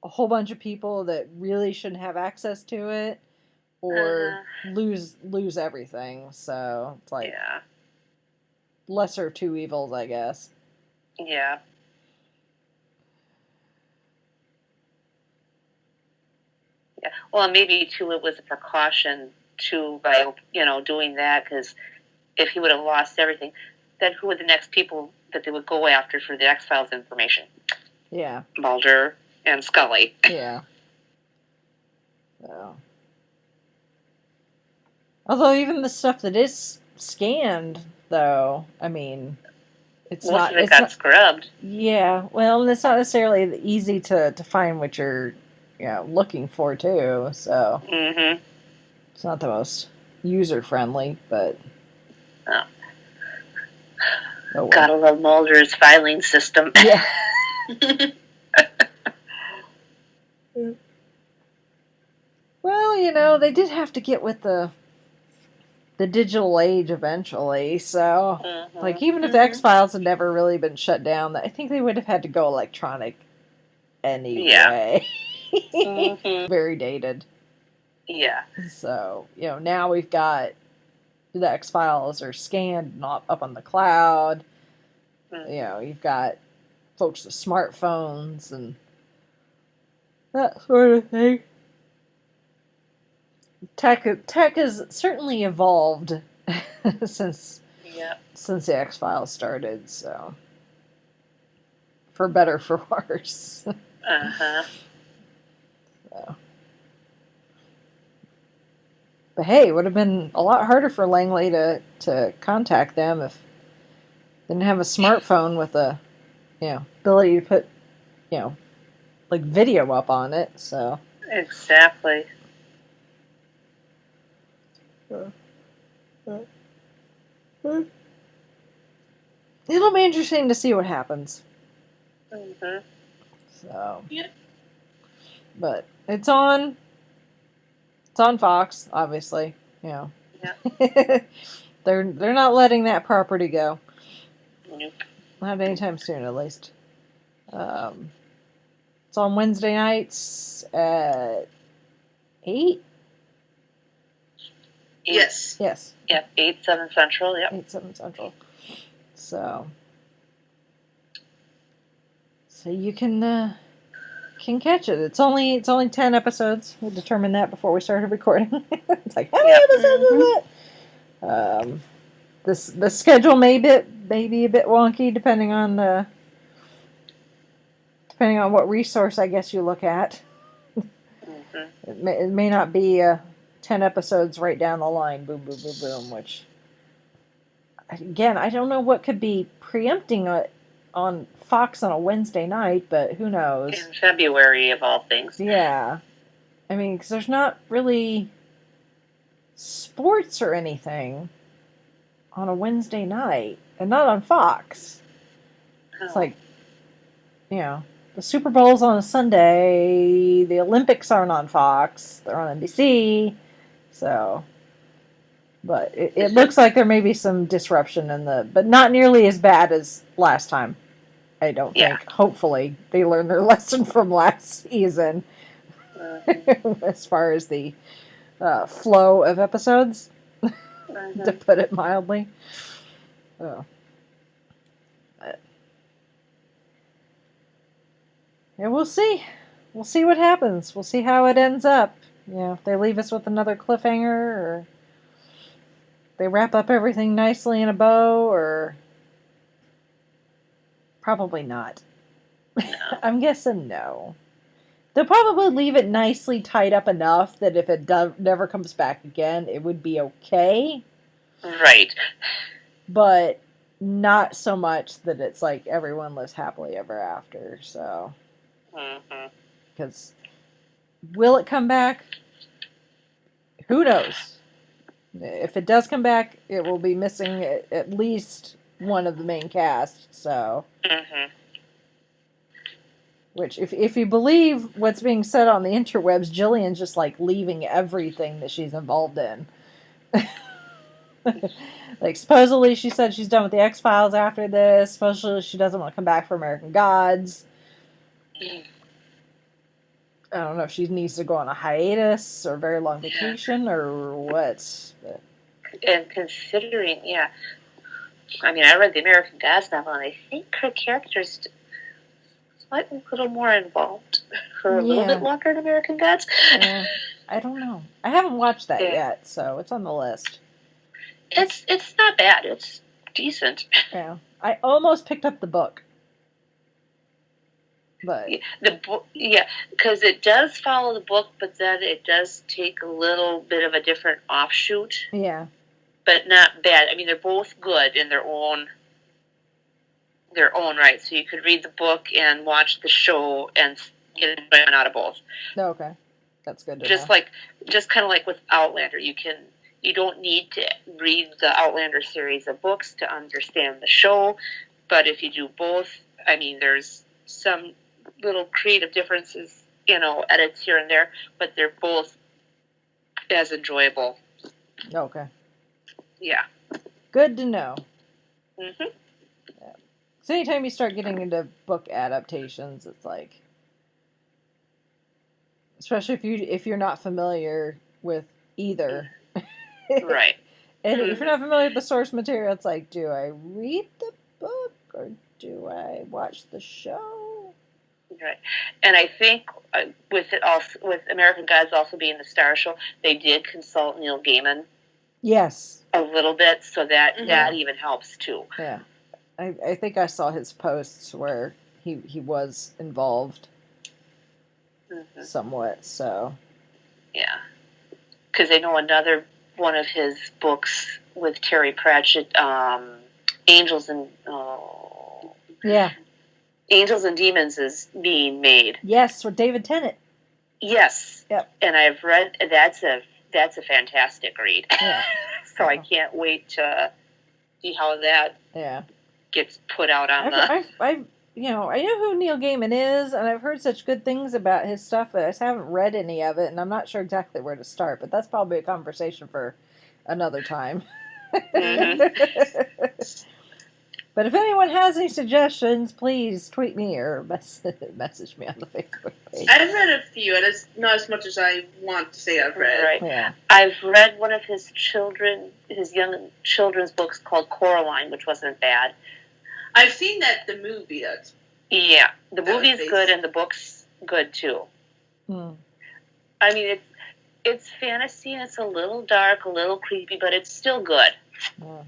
a whole bunch of people that really shouldn't have access to it, or lose everything. So, it's like... Yeah. Lesser of two evils, I guess. Yeah. Yeah. Well, maybe too, it was a precaution too by doing that, because if he would have lost everything, then who were the next people that they would go after for the X-Files information? Yeah. Mulder and Scully. Yeah. So. Although even the stuff that is scanned, though, I mean, Most of it got scrubbed. Yeah, well, and it's not necessarily easy to find what you're, looking for too. So it's not the most user friendly, but oh well. Gotta love Mulder's filing system. Yeah. Well, they did have to get with the digital age eventually, so even if the X-Files had never really been shut down, I think they would have had to go electronic anyway. Yeah. Very dated. Yeah. So, now we've got the X-Files are scanned, not up on the cloud. You've got folks with smartphones and that sort of thing. Tech has certainly evolved since the X-Files started, so for better, for worse. So. But hey, it would have been a lot harder for Langley to contact them if they didn't have a smartphone with a ability to put like video up on it. So exactly. It'll be interesting to see what happens. So, but it's on Fox, obviously. Yeah. They're not letting that property go. Nope. Not anytime soon, at least. It's on Wednesday nights at 8. Yes. Yes. Yep. 8, 7 Central. Yep. 8, 7 Central. So you can can catch it. It's only 10 episodes. We determined that before we started recording. It's like, how many episodes is it? The schedule may be a bit wonky depending on what resource I guess you look at. It may not be 10 episodes right down the line, boom, boom, boom, boom, which, again, I don't know what could be preempting on Fox on a Wednesday night, but who knows? In February, of all things. Yeah. I mean, because there's not really sports or anything on a Wednesday night, and not on Fox. It's like, the Super Bowl's on a Sunday, the Olympics aren't on Fox, they're on NBC, so... But it looks like there may be some disruption but not nearly as bad as last time, I don't think. Hopefully, they learned their lesson from last season, as far as the flow of episodes, to put it mildly. Oh. Yeah, we'll see. We'll see what happens. We'll see how it ends up. If they leave us with another cliffhanger, or they wrap up everything nicely in a bow, or probably not. No. I'm guessing no. They'll probably leave it nicely tied up enough that if it never comes back again, it would be okay. Right. But not so much that it's like everyone lives happily ever after, so... Because will it come back? Who knows? If it does come back, it will be missing at least one of the main cast, so... Which, if you believe what's being said on the interwebs, Jillian's just, like, leaving everything that she's involved in. Like, supposedly she said she's done with the X-Files after this. Supposedly she doesn't want to come back for American Gods. I don't know if she needs to go on a hiatus or a very long vacation or what. But... And considering, I mean, I read the American Gods novel, and I think her character's slightly a little more involved for a little bit longer in American Gods. I don't know. I haven't watched that yet, so it's on the list. It's not bad. It's decent. Yeah, I almost picked up the book. But the book, because it does follow the book, but then it does take a little bit of a different offshoot. Yeah, but not bad. I mean, they're both good in their own right. So you could read the book and watch the show and get enjoyment out of both. Okay, that's good. Just kind of like with Outlander, you don't need to read the Outlander series of books to understand the show, but if you do both, I mean, there's some little creative differences, edits here and there, but they're both as enjoyable. Okay. Yeah. Good to know. Yeah. So anytime you start getting into book adaptations, it's like, especially if you're not familiar with either. Right. And if you're not familiar with the source material, it's like, do I read the book or do I watch the show? Right. And I think with American Gods also being the star show, they did consult Neil Gaiman. Yes. A little bit, so that even helps too. Yeah. I think I saw his posts where he was involved somewhat, so. Yeah. Because I know another one of his books with Terry Pratchett, Angels and Demons is being made. Yes, with David Tennant. Yes. Yep. And I've read that's a fantastic read. Yeah. So I can't wait to see how that gets put out on I know who Neil Gaiman is, and I've heard such good things about his stuff, but I just haven't read any of it, and I'm not sure exactly where to start, but that's probably a conversation for another time. But if anyone has any suggestions, please tweet me or message me on the Facebook page. I've read a few, and it's not as much as I want to say I've read. Right. Yeah. I've read one of his young children's books called Coraline, which wasn't bad. I've seen the movie. The movie is good, and the books good too. Hmm. I mean, it's fantasy and it's a little dark, a little creepy, but it's still good. Hmm.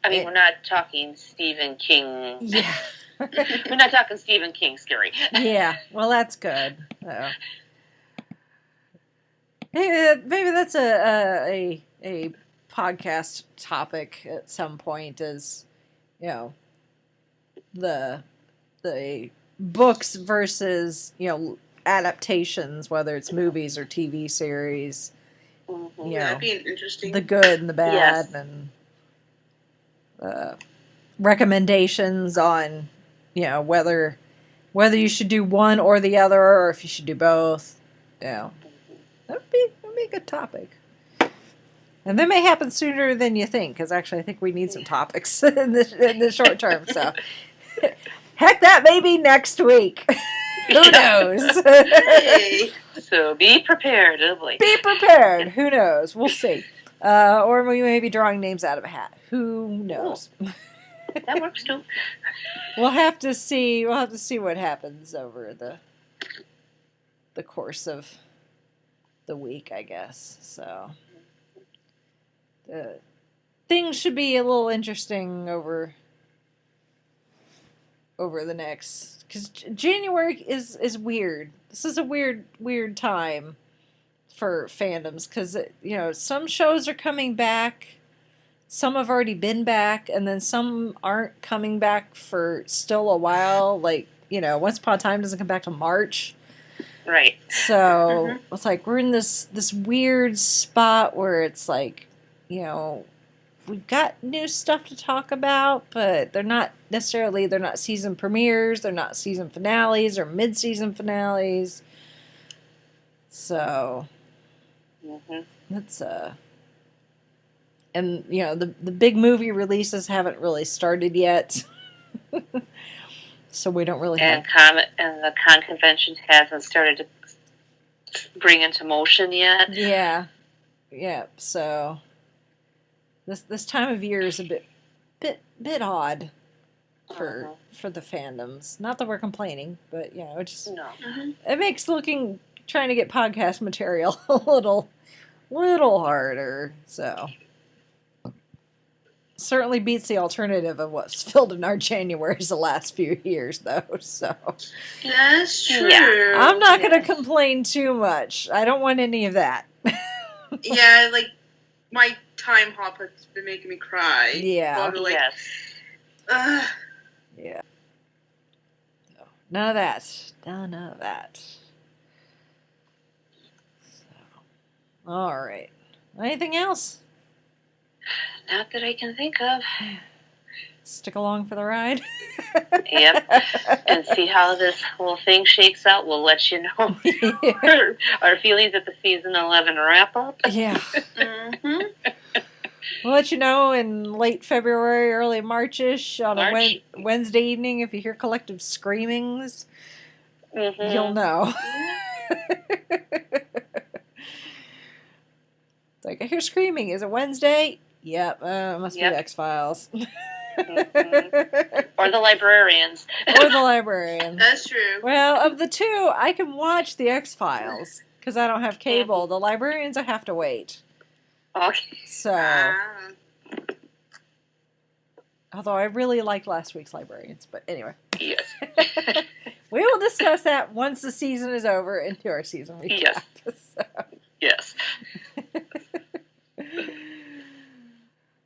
I mean, we're not talking Stephen King. Yeah. We're not talking Stephen King scary. Yeah. Well, that's good. Maybe that's a podcast topic at some point. Is the books versus adaptations, whether it's movies or TV series. Mm-hmm. That'd be interesting. The good and the bad, Yes. and recommendations on whether you should do one or the other, or if you should do both. That'd be a good topic. And that may happen sooner than you think, because actually I think we need some topics in the short term. So, heck, that may be next week. Who knows? Hey. So be prepared. Oh boy. Be prepared. Who knows? We'll see. Or we may be drawing names out of a hat. Who knows? That works too. We'll have to see. We'll have to see what happens over the course of the week, I guess. So things should be a little interesting over the next, because January is weird. This is a weird time for fandoms, because some shows are coming back. Some have already been back, and then some aren't coming back for still a while. Like, Once Upon a Time doesn't come back till March. Right. So it's like we're in this weird spot where it's like, we've got new stuff to talk about, but they're not season premieres, they're not season finales or mid-season finales. So that's and the big movie releases haven't really started yet. So we don't really have... And the con convention hasn't started to bring into motion yet. Yeah. So this time of year is a bit odd for the fandoms. Not that we're complaining, but it just it makes trying to get podcast material a little harder. So certainly beats the alternative of what's filled in our Januaries the last few years, though. So That's true. Yeah. I'm not going to complain too much. I don't want any of that. Yeah, like my time hop has been making me cry. Yeah. Yes. Yeah. No, none of that. None of that. So, all right. Anything else? Not that I can think of. Stick along for the ride. Yep. And see how this whole thing shakes out. We'll let you know our feelings at the season 11 wrap up. Yeah. We'll let you know in late February, early March-ish on a Wednesday evening. If you hear collective screamings, you'll know. It's like, I hear screaming. Is it Wednesday? Yep. It must be the X-Files. Or the librarians. That's true. Well, of the two, I can watch the X-Files because I don't have cable. The librarians, I have to wait. Okay. So, although I really liked last week's librarians, but anyway. Yes. We will discuss that once the season is over into our season recap. Yes. So. Yes.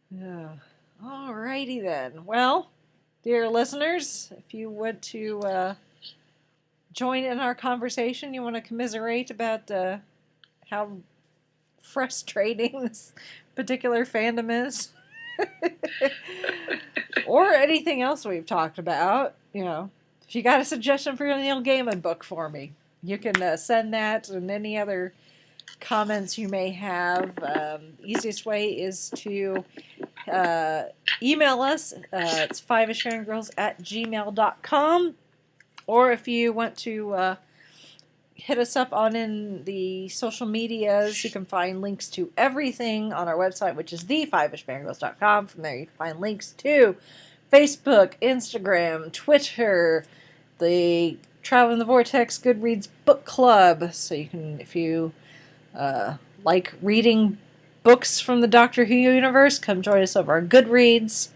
Yeah. Alrighty then. Well, dear listeners, if you want to join in our conversation, you want to commiserate about how frustrating this particular fandom is, or anything else we've talked about, if you got a suggestion for your Neil Gaiman book for me, you can send that and any other comments you may have. Easiest way is to email us. It's fiveishfangirls@gmail.com, or if you want to hit us up on in the social medias, you can find links to everything on our website, which is the5ishfangirls.com. From there you can find links to Facebook, Instagram, Twitter, the Traveling the Vortex Goodreads Book Club. So you can, if you like reading books from the Doctor Who universe, come join us over on Goodreads.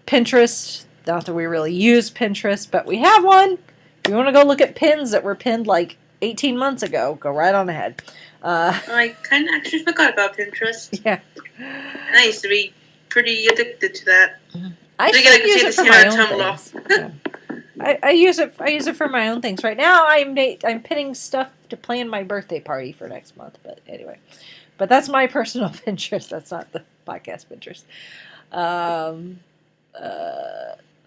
Pinterest, not that we really use Pinterest, but we have one. If you want to go look at pins that were pinned like 18 months ago, go right on ahead. I kind of actually forgot about Pinterest. Yeah. And I used to be pretty addicted to that. I still use it for my own things. Yeah. I use it for my own things. Right now, I'm pinning stuff to plan my birthday party for next month. But anyway, that's my personal Pinterest. That's not the podcast Pinterest.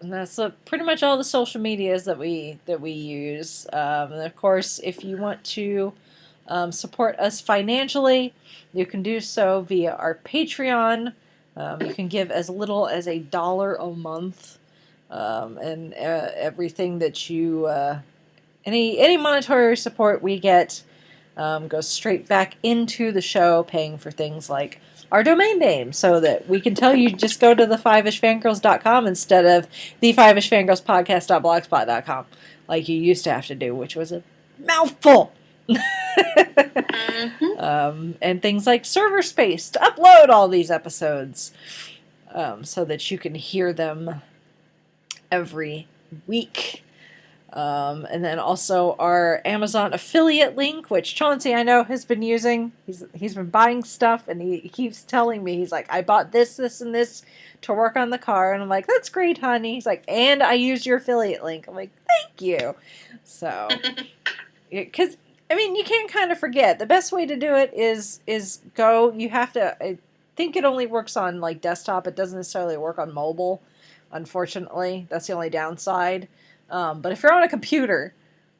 And that's pretty much all the social medias that we use. And of course, if you want to support us financially, you can do so via our Patreon. You can give as little as $1 a month, and everything that you any monetary support we get goes straight back into the show, paying for things like our domain name, so that we can tell you just go to the 5ishfangirls.com instead of the 5ishfangirlspodcast.blogspot.com like you used to have to do, which was a mouthful. And things like server space to upload all these episodes, so that you can hear them every week. And then also our Amazon affiliate link, which Chauncey, I know, has been using. He's been buying stuff, and he keeps telling me, he's like, I bought this, and this to work on the car. And I'm like, that's great, honey. He's like, and I used your affiliate link. I'm like, thank you. So, because, I mean, you can't kind of forget. The best way to do it is go, you have to, I think it only works on, like, desktop. It doesn't necessarily work on mobile, unfortunately. That's the only downside. But if you're on a computer,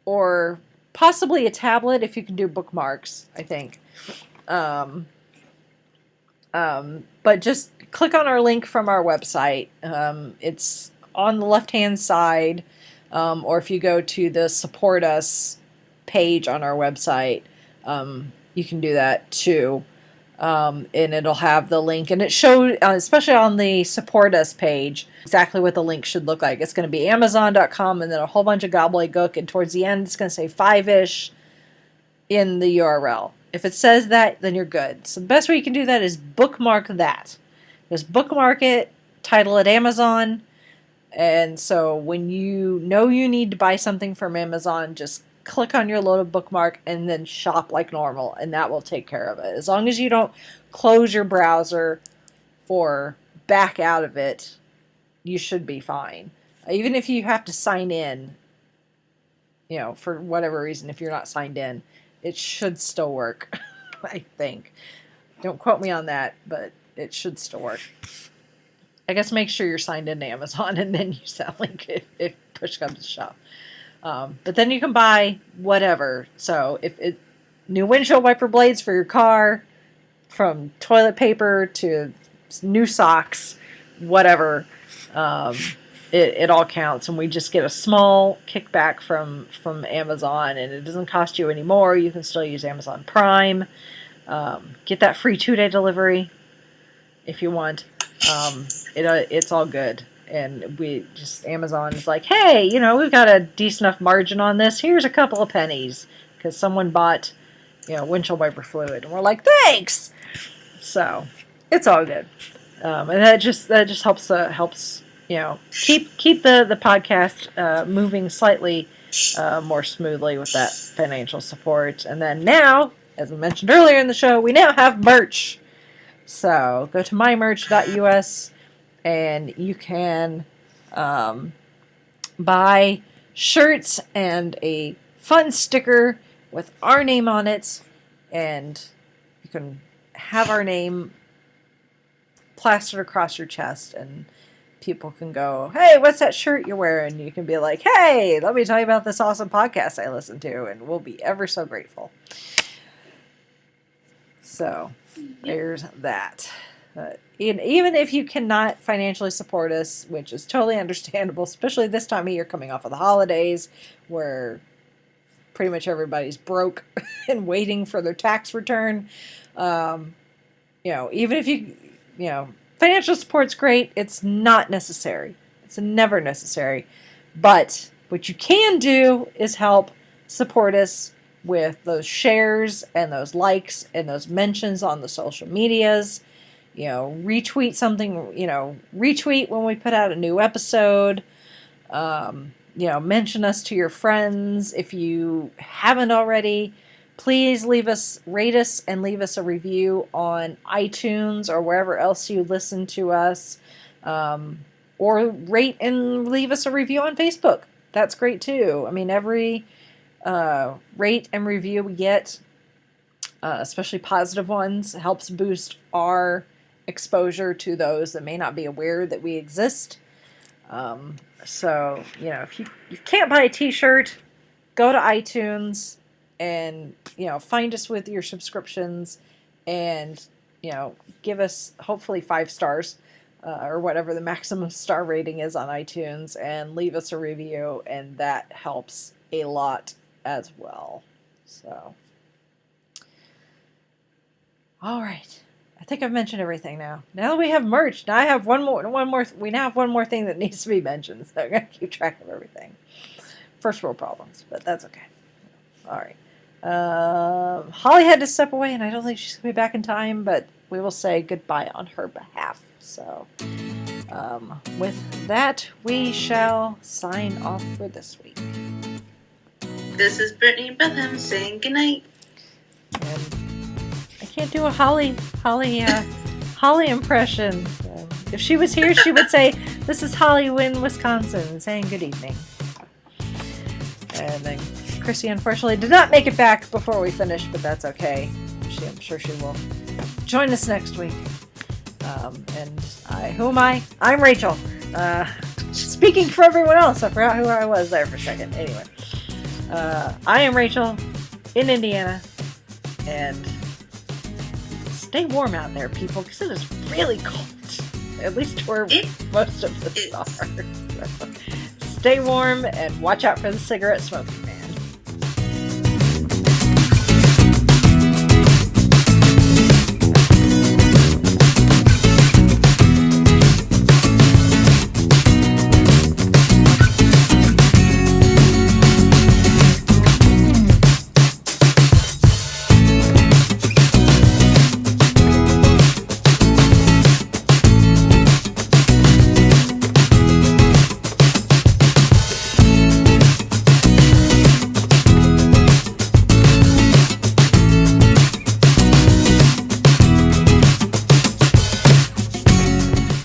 or possibly a tablet, if you can do bookmarks, I think. But just click on our link from our website. It's on the left-hand side, or if you go to the Support Us page on our website, you can do that too. And it'll have the link, and it showed, especially on the Support Us page, exactly what the link should look like. It's going to be Amazon.com, and then a whole bunch of gobbledygook, and towards the end, it's going to say 5ish in the URL. If it says that, then you're good. So the best way you can do that is bookmark that. Just bookmark it, title it Amazon, and so when you know you need to buy something from Amazon, just click on your little bookmark and then shop like normal, and that will take care of it. As long as you don't close your browser or back out of it, you should be fine. Even if you have to sign in, for whatever reason, if you're not signed in, it should still work. I think. Don't quote me on that, but it should still work. I guess make sure you're signed in to Amazon, and then use that link if push comes to shove. But then you can buy whatever. So new windshield wiper blades for your car, from toilet paper to new socks, whatever. It all counts, and we just get a small kickback from Amazon, and it doesn't cost you any more. You can still use Amazon Prime. Get that free 2-day delivery if you want. It's all good. And Amazon is like, hey, we've got a decent enough margin on this. Here's a couple of pennies, because someone bought, windshield wiper fluid, and we're like, thanks. So it's all good, and that just helps keep the podcast moving slightly more smoothly with that financial support. And then now, as we mentioned earlier in the show, we now have merch. So go to mymerch.us. And you can buy shirts and a fun sticker with our name on it. And you can have our name plastered across your chest. And people can go, hey, what's that shirt you're wearing? You can be like, hey, let me tell you about this awesome podcast I listen to. And we'll be ever so grateful. So there's that. Even if you cannot financially support us, which is totally understandable, especially this time of year coming off of the holidays, where pretty much everybody's broke and waiting for their tax return. Even if you financial support's great. It's not necessary. It's never necessary. But what you can do is help support us with those shares and those likes and those mentions on the social medias. Retweet something, retweet when we put out a new episode. Mention us to your friends. If you haven't already, please rate us and leave us a review on iTunes or wherever else you listen to us. Or rate and leave us a review on Facebook. That's great too. I mean, every rate and review we get, especially positive ones, helps boost our exposure to those that may not be aware that we exist. So, if you can't buy a t-shirt, go to iTunes and, find us with your subscriptions and, give us hopefully 5 stars or whatever the maximum star rating is on iTunes and leave us a review, and that helps a lot as well. So, all right. I think I've mentioned everything now. Now that we have merch, now I have one more. We now have one more thing that needs to be mentioned. So I gotta keep track of everything. First world problems, but that's okay. All right. Holly had to step away, and I don't think she's gonna be back in time. But we will say goodbye on her behalf. So, with that, we shall sign off for this week. This is Brittany Betham saying goodnight. And I can't do a Holly impression. So if she was here, she would say, "This is Holly in Wisconsin, saying good evening." And then Chrissy unfortunately did not make it back before we finished, but that's okay. I'm sure she will join us next week. Who am I? I'm Rachel. Speaking for everyone else, I forgot who I was there for a second. Anyway, I am Rachel in Indiana, and stay warm out there, people, because it is really cold. At least where most of us are. So, stay warm and watch out for the cigarette smoking man.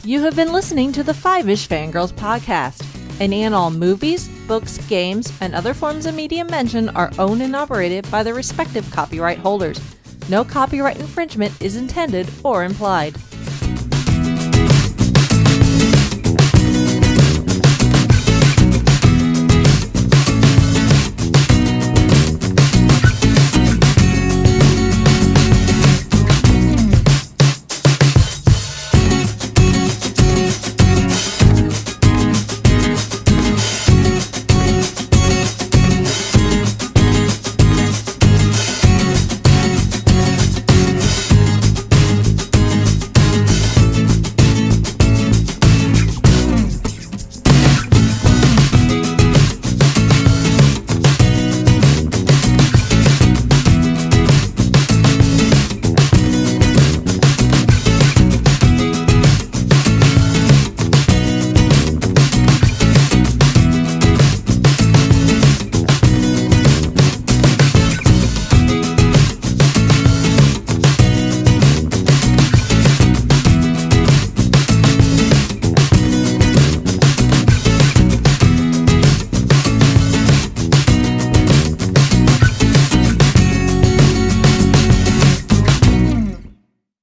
You have been listening to the 5-ish Fangirls podcast. Any and all movies, books, games, and other forms of media mentioned are owned and operated by the respective copyright holders. No copyright infringement is intended or implied.